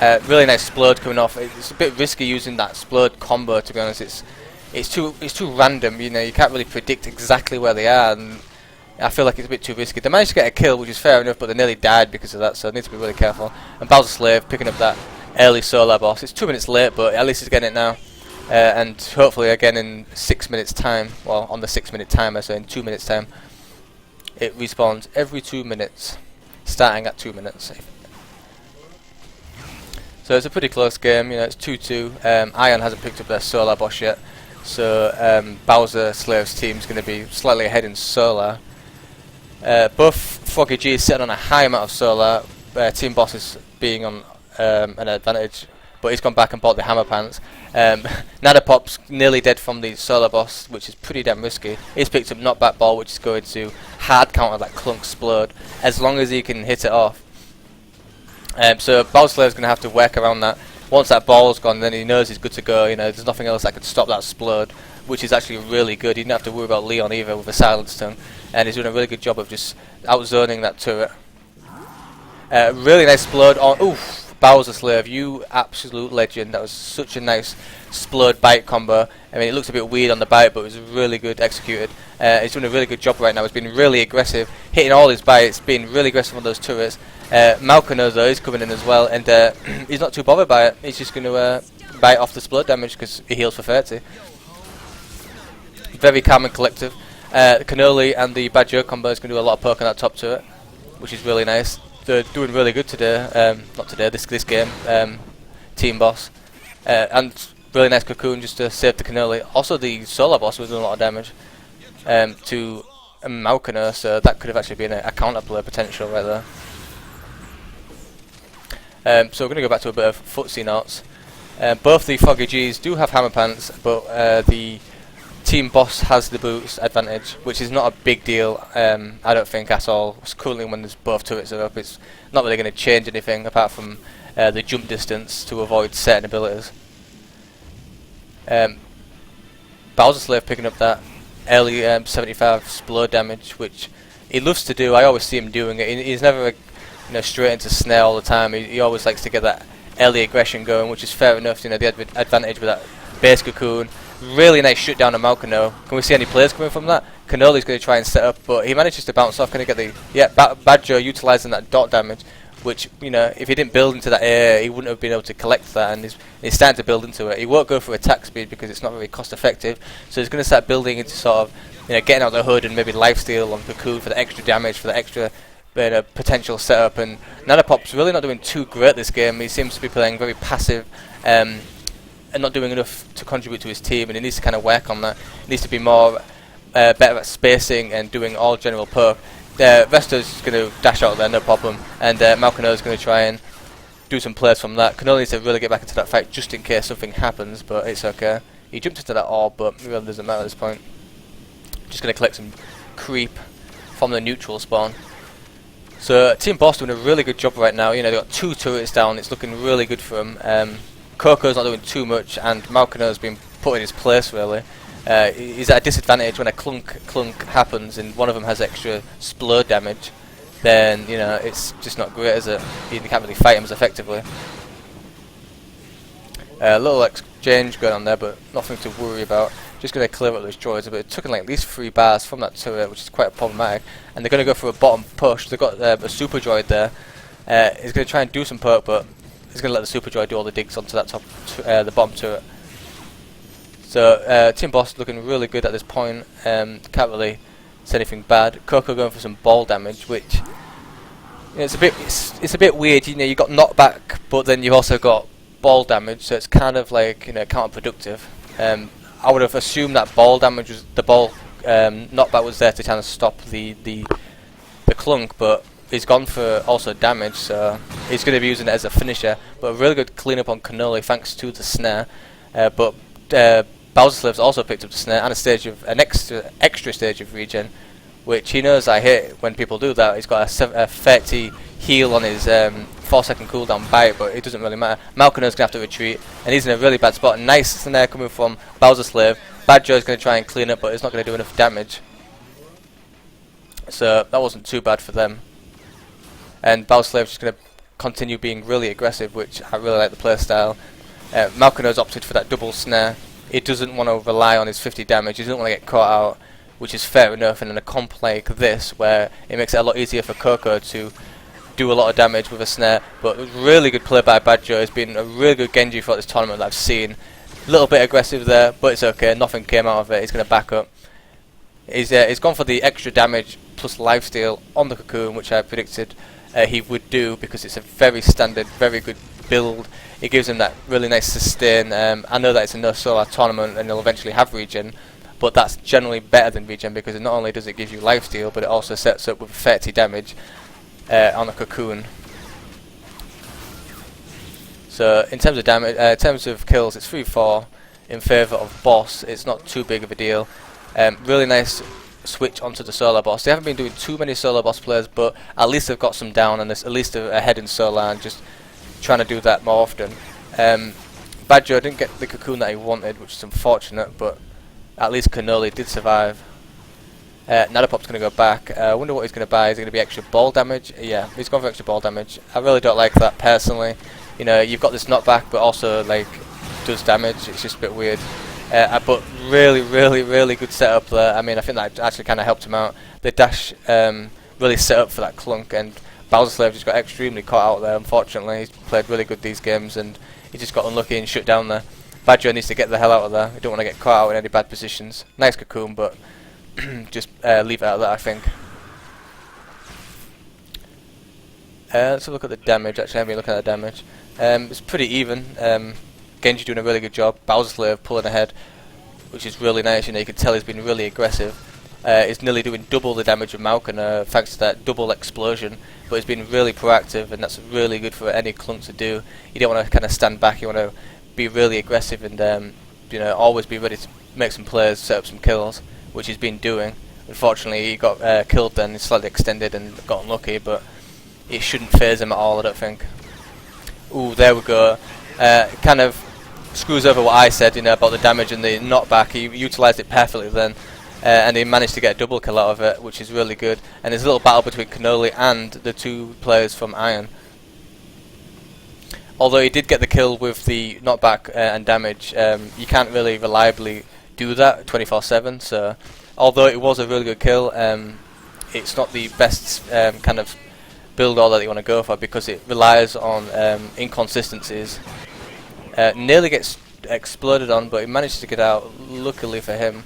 Really nice Splode coming off. It's a bit risky using that Splode combo, to be honest. It's too random, you know. You can't really predict exactly where they are, and I feel like it's a bit too risky. They managed to get a kill, which is fair enough, but they nearly died because of that, so they need to be really careful. And Bowserslave picking up that early solar boss. It's 2 minutes late, but at least he's getting it now. And hopefully again in 6 minutes time, well, on the 6-minute timer, so in 2 minutes time, it respawns every 2 minutes, starting at 2 minutes. So it's a pretty close game, you know. It's 2-2. Iron hasn't picked up their solar boss yet, so Bowserslave's team's going to be slightly ahead in solar. Both Foggy G is sitting on a high amount of solar. Team Boss is being on an advantage, but he's gone back and bought the hammer pants. Nadapop's nearly dead from the solar boss, which is pretty damn risky. He's picked up knockback ball, which is going to hard counter that clunk Splode as long as he can hit it off. So Bowserslave's going to have to work around that. Once that ball's gone, then he knows he's good to go. You know, there's nothing else that could stop that Splode, which is actually really good. He didn't have to worry about Leon either with a silence tone, and he's doing a really good job of just outzoning that turret. Really nice Splode on. Oof. Bowserslave, you absolute legend. That was such a nice Splode bite combo. I mean, it looks a bit weird on the bite, but it was really good executed. He's doing a really good job right now. He's been really aggressive, hitting all his bites, being really aggressive on those turrets. Malkano, though, is coming in as well, and he's not too bothered by it. He's just going to bite off the Splode damage because he heals for 30. Very calm and collective. Cannoli and the Badger combo is going to do a lot of poke on that top turret, which is really nice. They're doing really good today. Not today, this game. Team Boss. And really nice Cocoon just to save the Cannoli. Also, the Solar Boss was doing a lot of damage to Malkano, so that could have actually been a counterplay potential right there. So we're going to go back to a bit of footsie notes. Both the Foggy Gs do have hammer pants, but the Team Boss has the boots advantage, which is not a big deal, I don't think, at all. Currently, when there's both turrets are up, it's not really going to change anything apart from the jump distance to avoid certain abilities. Bowserslave picking up that early 75 Splode damage, which he loves to do. I always see him doing it. He's never straight into snare all the time. He always likes to get that early aggression going, which is fair enough. The advantage with that base cocoon. Really nice shutdown of Malkano. Can we see any players coming from that? Cannoli's going to try and set up, but he manages to bounce off. Can he get the Badger utilising that dot damage, which if he didn't build into that area, he wouldn't have been able to collect that, and he's starting to build into it. He won't go for attack speed because it's not very cost effective, so he's going to start building into sort of getting out the hood and maybe lifesteal on cocoon for the extra damage, for the extra potential setup. And Nanopop's really not doing too great this game. He seems to be playing very passive and not doing enough to contribute to his team, and he needs to kind of work on that. He needs to be more better at spacing and doing all general perk. Vesto's going to dash out there, no problem, and Malkano's going to try and do some plays from that. Cannoli needs to really get back into that fight just in case something happens, but it's okay. He jumped into that orb, but it really doesn't matter at this point. Just going to collect some creep from the neutral spawn. So Team Boss doing a really good job right now. They've got 2 turrets down. It's looking really good for them. Coco's not doing too much, and Malkano's been put in his place really. He's at a disadvantage when a clunk happens and one of them has extra splur damage. Then it's just not great, is it? You can't really fight him as effectively. A little exchange going on there, but nothing to worry about. Just going to clear up those droids, but it took like at least 3 bars from that turret, which is quite problematic. And they're going to go for a bottom push. They've got a super droid there. He's going to try and do some perk, but he's going to let the super droid do all the digs onto that the bottom turret. So Team Boss looking really good at this point. Can't really say anything bad. Coco going for some ball damage, which it's a bit weird. You got knockback, but then you've also got ball damage, so it's kind of like counterproductive. I would have assumed that ball damage was the ball knockback was there to kind of stop the clunk, but he's gone for also damage, so he's going to be using it as a finisher. But a really good cleanup on Cannoli thanks to the snare. But Bowser Slave's also picked up the snare and an extra stage of regen, which he knows I hate when people do that. He's got a 30 heal on his 4-second cooldown bite, but it doesn't really matter. Malkano's going to have to retreat, and he's in a really bad spot. Nice snare coming from Bowser Slave. Badger's going to try and clean up, but it's not going to do enough damage. So that wasn't too bad for them. And Bowser Slave's just going to continue being really aggressive, which I really like the playstyle. Malkano's opted for that double snare. He doesn't want to rely on his 50 damage. He doesn't want to get caught out, which is fair enough. And in a comp like this, where it makes it a lot easier for Coco to do a lot of damage with a snare. But really good play by Badger. It's been a really good Genji throughout this tournament that I've seen. A little bit aggressive there, but it's okay. Nothing came out of it. He's going to back up. He's gone for the extra damage plus lifesteal on the cocoon, which I predicted he would do, because it's a very standard, very good build. It gives him that really nice sustain. I know that it's a no solar tournament and he'll eventually have regen, but that's generally better than regen, because not only does it give you lifesteal, but it also sets up with 30 damage on a cocoon. So in terms of damage, in terms of kills, it's 3-4 in favour of Boss. It's not too big of a deal. Really nice switch onto the solo boss. They haven't been doing too many solo boss players, but at least they've got some down, and there's at least ahead in solo, and just trying to do that more often. Badger didn't get the cocoon that he wanted, which is unfortunate, but at least Cannoli did survive. Nadopop's going to go back. I wonder what he's going to buy. Is it going to be extra ball damage? Yeah, he's gone for extra ball damage. I really don't like that personally. You've got this knockback, but also does damage. It's just a bit weird. But really good setup there. I mean, I think that actually kind of helped him out. The dash really set up for that clunk, and Bowser Slave just got extremely caught out there, unfortunately. He's played really good these games, and he just got unlucky and shut down there. Badger needs to get the hell out of there. He don't want to get caught out in any bad positions. Nice cocoon, but just leave it out of that, I think. Let's have a look at the damage. Actually, I haven't been looking at the damage. It's pretty even. Genji doing a really good job. Bowser Slave pulling ahead, which is really nice. You can tell he's been really aggressive. He's nearly doing double the damage of Malkin thanks to that double explosion, but he's been really proactive, and that's really good for any clunk to do. You don't want to kind of stand back. You want to be really aggressive and always be ready to make some plays, set up some kills, which he's been doing. Unfortunately, he got killed then, slightly extended and got unlucky, but it shouldn't phase him at all, I don't think. Ooh, there we go. Kind of screws over what I said, about the damage and the knockback. He utilised it perfectly then. and he managed to get a double kill out of it, which is really good. And there's a little battle between Cannoli and the 2 players from Iron. Although he did get the kill with the knockback and damage, you can't really reliably do that 24/7. So, although it was a really good kill, it's not the best kind of build order that you want to go for, because it relies on inconsistencies. Nearly gets exploded on, but he managed to get out, luckily for him.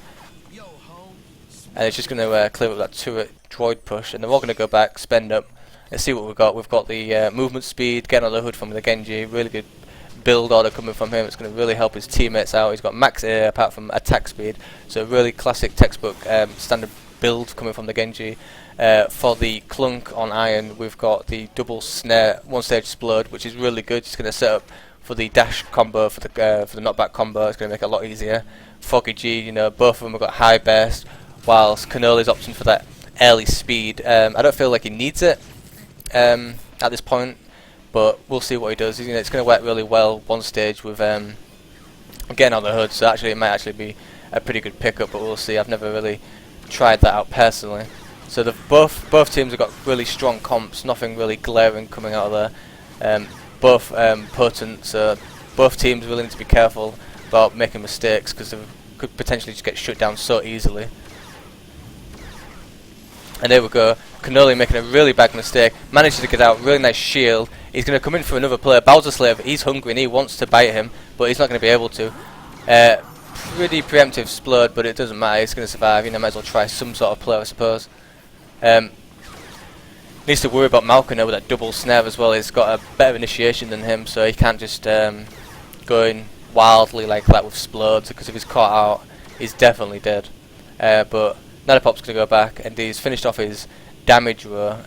And it's just going to clear up that turret droid push, and they're all going to go back, spend up. Let's see what we've got. We've got the movement speed, getting on the hood from the Genji, really good build order coming from him. It's going to really help his teammates out. He's got max air apart from attack speed, so really classic textbook standard build coming from the Genji. For the Clunk on Iron, we've got the double snare, 1-stage explode, which is really good. It's going to set up for the dash combo, for the knockback combo. It's going to make it a lot easier. Foggy G, you know, both of them have got high burst, whilst Cannoli's opting for that early speed. I don't feel like he needs it at this point, but we'll see what he does. You know, it's going to work really well 1 stage with getting on the hood, so actually it might actually be a pretty good pickup, but we'll see. I've never really tried that out personally. So both teams have got really strong comps, nothing really glaring coming out of there. Both potent, so both teams are willing to be careful about making mistakes, because they could potentially just get shut down so easily. And there we go, Cannoli making a really bad mistake, manages to get out, really nice shield. He's going to come in for another player. Bowser Slave, he's hungry and he wants to bite him, but he's not going to be able to. Pretty preemptive explode, but it doesn't matter, he's going to survive. You know, might as well try some sort of play, I suppose. Needs to worry about Malkiner with that double snare as well. He's got a better initiation than him, so he can't just go in wildly like that with explodes, because if he's caught out, he's definitely dead. But Nadapop's going to go back, and he's finished off his damage row.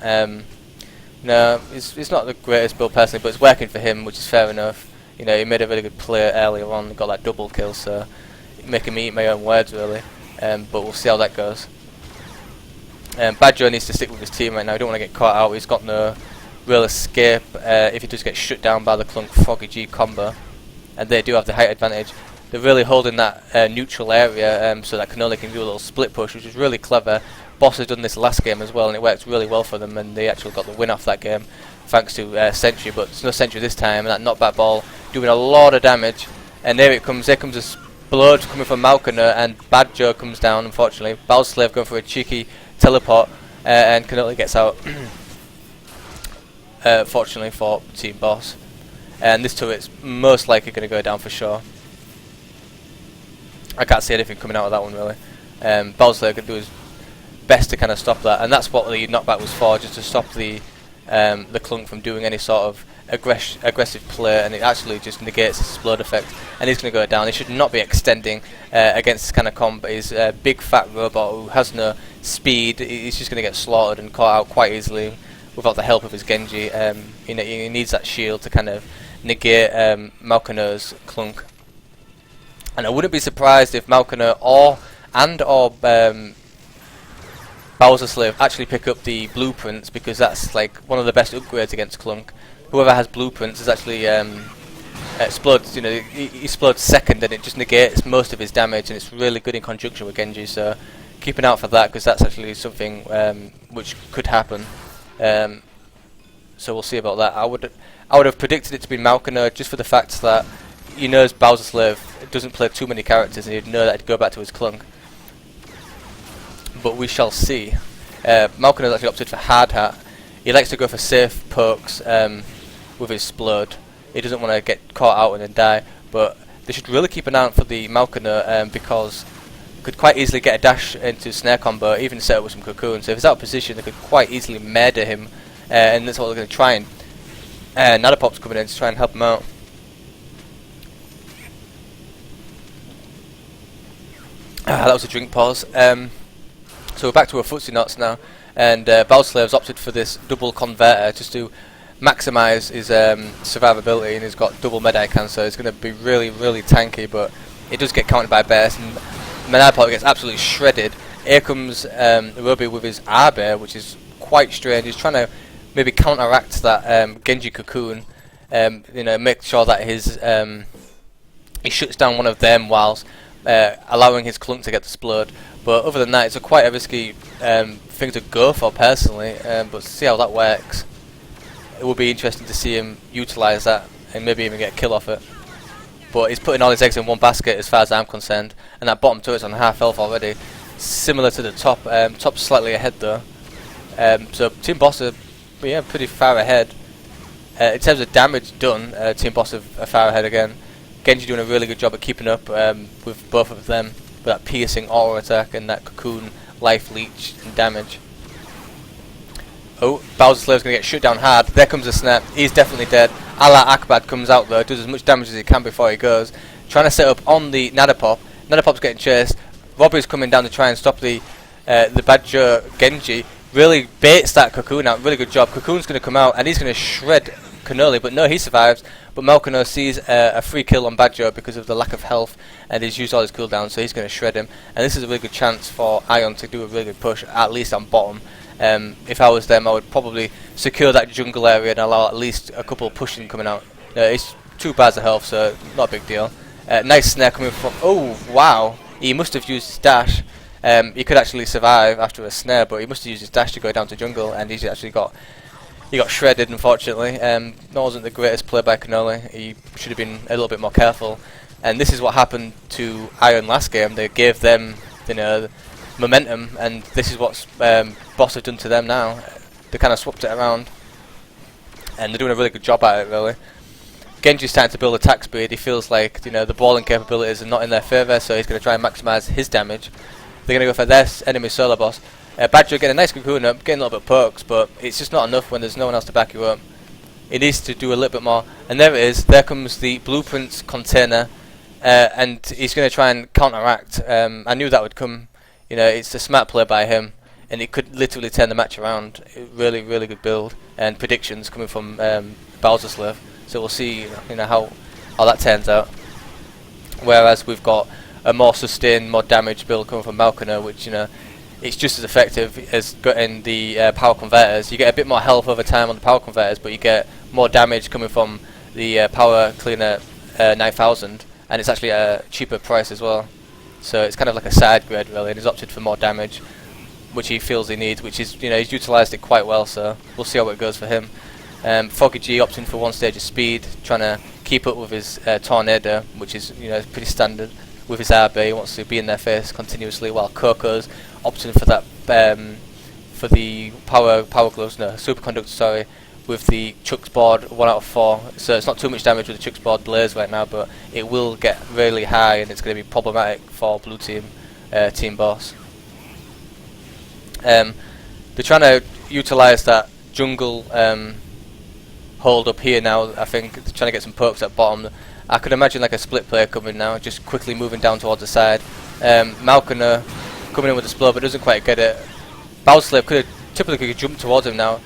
No, it's not the greatest build personally, but it's working for him, which is fair enough. You know, he made a really good play earlier on, got that double kill, so making me eat my own words really. But we'll see how that goes. Badger needs to stick with his team right now. He don't want to get caught out. He's got no real escape if he does get shut down by the Clunk Foggy G combo, and they do have the height advantage. They're really holding that neutral area so that Cannoli can do a little split push, which is really clever. Boss has done this last game as well, and it worked really well for them, and they actually got the win off that game thanks to Sentry, but it's no Sentry this time, and that knockback ball doing a lot of damage. And there it comes, there comes a explode coming from Malkiner, and Bad Joe comes down, unfortunately. Bowser Slave going for a cheeky teleport, and Cannoli gets out, fortunately for Team Boss. And this turret's most likely going to go down for sure. I can't see anything coming out of that one really. Bowser Slave can do his best to kind of stop that, and that's what the knockback was for, just to stop the Clunk from doing any sort of aggressive play, and it actually just negates his explode effect, and he's going to go down. He should not be extending against this kind of comp. He's a big fat robot who has no speed. He's just going to get slaughtered and caught out quite easily without the help of his Genji. He needs that shield to kind of negate Malkiner's Clunk. And I wouldn't be surprised if Malkiner or Bowser Slave actually pick up the blueprints, because that's like one of the best upgrades against Clunk. Whoever has blueprints is actually explodes. You know, he explodes second, and it just negates most of his damage, and it's really good in conjunction with Genji. So keep an eye out for that, because that's actually something which could happen. So we'll see about that. I would have predicted it to be Malkiner, just for the fact that he knows Bowser Slave doesn't play too many characters, and he'd know that he'd go back to his Clunk. But we shall see. Malkiner actually opted for Hard Hat. He likes to go for safe pokes with his explode. He doesn't want to get caught out and then die. But they should really keep an eye out for the Malkiner, because could quite easily get a dash into snare combo, even set up with some cocoon. So if he's out of position, they could quite easily murder him, and that's what they're going to try. And Nadapop's coming in to try and help him out. That was a drink pause. So we're back to our footsie knots now, and Bowser Slave's opted for this double converter just to maximise his survivability, and he's got double med-icon, so it's going to be really, really tanky, but it does get countered by burst, and Nadapop gets absolutely shredded. Here comes Ruby with his R-Bear, which is quite strange. He's trying to maybe counteract that Genji cocoon, you know, make sure that his he shuts down one of them whilst allowing his Clunk to get the explode. But other than that, it's quite a risky thing to go for personally. But to see how that works, it will be interesting to see him utilise that and maybe even get a kill off it. But he's putting all his eggs in one basket as far as I'm concerned, and that bottom turret's on half health already, similar to the top. Top's slightly ahead though, so Team Boss are pretty far ahead. In terms of damage done, Team Boss are far ahead again. Genji doing a really good job of keeping up with both of them, with that piercing auto attack and that cocoon life leech and damage. Oh, Bowser Slave's going to get shut down hard. There comes a snap. He's definitely dead. Allah Akbar comes out though, does as much damage as he can before he goes. Trying to set up on the Nadapop. Nadapop's getting chased. Robbie's coming down to try and stop the Badger Genji. Really baits that Cocoon out. Really good job. Cocoon's going to come out and he's going to shred Cannoli, but no, he survives. But Malkano sees a free kill on Badger because of the lack of health, and he's used all his cooldowns, so he's going to shred him. And this is a really good chance for Ion to do a really good push, at least on bottom. If I was them, I would probably secure that jungle area and allow at least a couple pushing coming out. It's 2 bars of health, so not a big deal. Nice snare coming from... Oh, wow. He must have used his dash. He could actually survive after a snare, but he must have used his dash to go down to jungle, and he's actually got... He got shredded, unfortunately. That wasn't the greatest play by Cannoli. He should have been a little bit more careful. And this is what happened to Iron last game. They gave them, momentum, and this is what Boss have done to them now. They kind of swapped it around, and they're doing a really good job at it, really. Genji's starting to build attack speed. He feels like the balling capabilities are not in their favour, so he's going to try and maximise his damage. They're going to go for their enemy solo boss. Badger getting a nice cocoon up, getting a little bit of pokes, but it's just not enough when there's no one else to back you up. He needs to do a little bit more, and there it is. There comes the blueprints container, and he's going to try and counteract. I knew that would come. It's a smart play by him, and it could literally turn the match around. Really, really good build, and predictions coming from Bowser Slave. So we'll see, how that turns out. Whereas we've got a more sustained, more damage build coming from Malkano, which it's just as effective as getting the power converters. You get a bit more health over time on the power converters, but you get more damage coming from the power cleaner 9000, and it's actually a cheaper price as well. So it's kind of like a side grade really, and he's opted for more damage, which he feels he needs, which is he's utilised it quite well. So we'll see how it goes for him. Foggy G opting for 1 stage of speed, trying to keep up with his Tornado, which is pretty standard. With his RB, he wants to be in their face continuously, while Coco's opting for that for the power gloves, superconductor, sorry, with the Chuck's board 1 out of 4. So it's not too much damage with the Chuck's board Blaze right now, but it will get really high, and it's going to be problematic for blue team, Team Boss. They're trying to utilise that jungle hold up here now. I think they're trying to get some pokes at bottom. I could imagine like a split player coming now, just quickly moving down towards the side. Malkano coming in with a split, but doesn't quite get it. Bowslave could typically jump towards him now.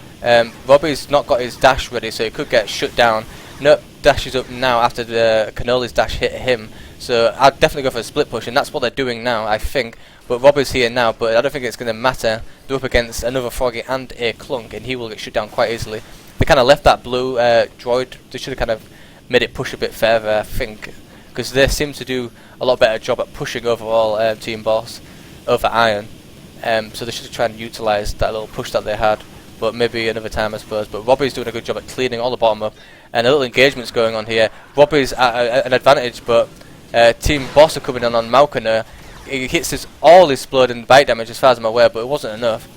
Robbie's not got his dash ready, so he could get shut down. Nope, dashes up now after the Cannoli's dash hit him. So I'd definitely go for a split push, and that's what they're doing now, I think. But Robbie's here now, but I don't think it's going to matter. They're up against another Froggy and a Clunk, and he will get shut down quite easily. They kind of left that blue droid. They should have kind of made it push a bit further, I think, because they seem to do a lot better job at pushing overall Team Boss over Iron. So they should have tried and utilise that little push that they had, but maybe another time, I suppose. But Robbie's doing a good job at cleaning all the bottom up, and a little engagement's going on here. Robbie's at an advantage, but Team Boss are coming on Malkano. He hits all his blood and bite damage as far as I'm aware, but it wasn't enough.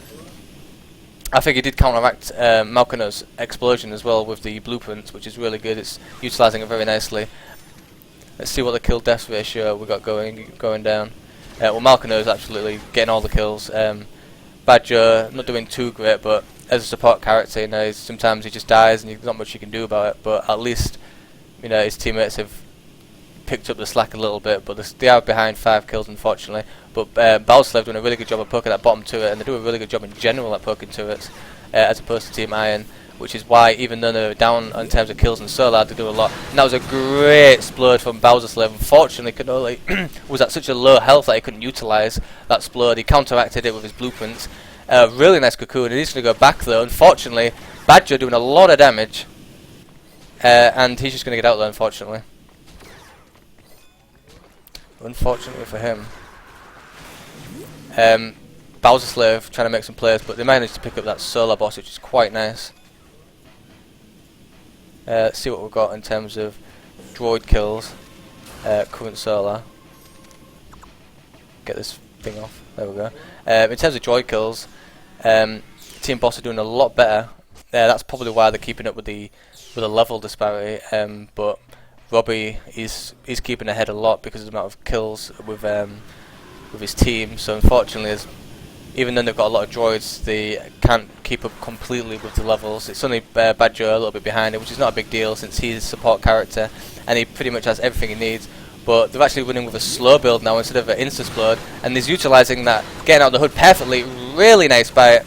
I think he did counteract Malkano's explosion as well with the blueprints, which is really good. It's utilising it very nicely. Let's see what the kill death ratio we got going down. Well, Malkano is absolutely getting all the kills. Badger not doing too great, but as a support character, sometimes he just dies and there's not much you can do about it. But at least his teammates have picked up the slack a little bit, but they are behind 5 kills unfortunately. But Balslav doing a really good job of poking that bottom turret, and they do a really good job in general at poking turrets, as opposed to Team Iron, which is why even though they're down in terms of kills and solar, they do a lot. And that was a great splurge from Balslav. Unfortunately, Cannoli was at such a low health that he couldn't utilise that splurge. He counteracted it with his blueprints. Really nice cocoon, and he's going to go back though. Unfortunately, Badger doing a lot of damage, and he's just going to get out there, unfortunately. Unfortunately for him. Bowser Slave trying to make some plays, but they managed to pick up that solar boss, which is quite nice. Let's see what we've got in terms of droid kills. Current solar. Get this thing off. There we go. In terms of droid kills, Team Boss are doing a lot better. That's probably why they're keeping up with the level disparity. But Robbie is keeping ahead a lot because of the amount of kills with his team. So unfortunately, even though they've got a lot of droids, they can't keep up completely with the levels. It's only Bad Joe a little bit behind it, which is not a big deal since he's a support character and he pretty much has everything he needs. But they're actually running with a slow build now instead of an insta-splode, and he's utilising that, getting out of the hood perfectly. Really nice by it.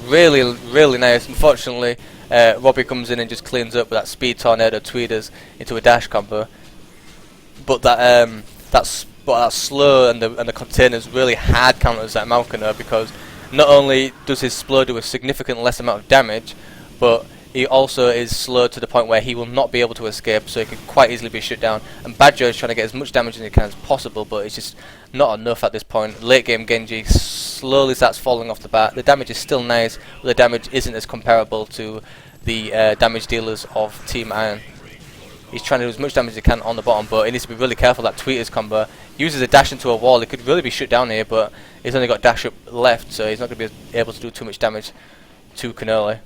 Really nice. Unfortunately, Robbie comes in and just cleans up with that speed tornado tweeters into a dash combo. But that slow and the containers really hard counters that Malkiner, because not only does his slow do a significant less amount of damage, but he also is slow to the point where he will not be able to escape, so he could quite easily be shut down. And Badger is trying to get as much damage as he can as possible, but it's just not enough at this point. Late game Genji slowly starts falling off the bat. The damage is still nice, but the damage isn't as comparable to the damage dealers of Team Iron. He's trying to do as much damage as he can on the bottom, but he needs to be really careful. That tweeters combo uses a dash into a wall. He could really be shut down here, but he's only got dash up left, so he's not going to be able to do too much damage to Cannoli.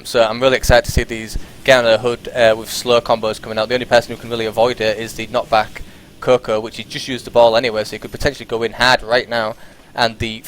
So I'm really excited to see these get under the hood with slow combos coming out. The only person who can really avoid it is the knockback Coco, which he just used the ball anyway, so he could potentially go in hard right now, and the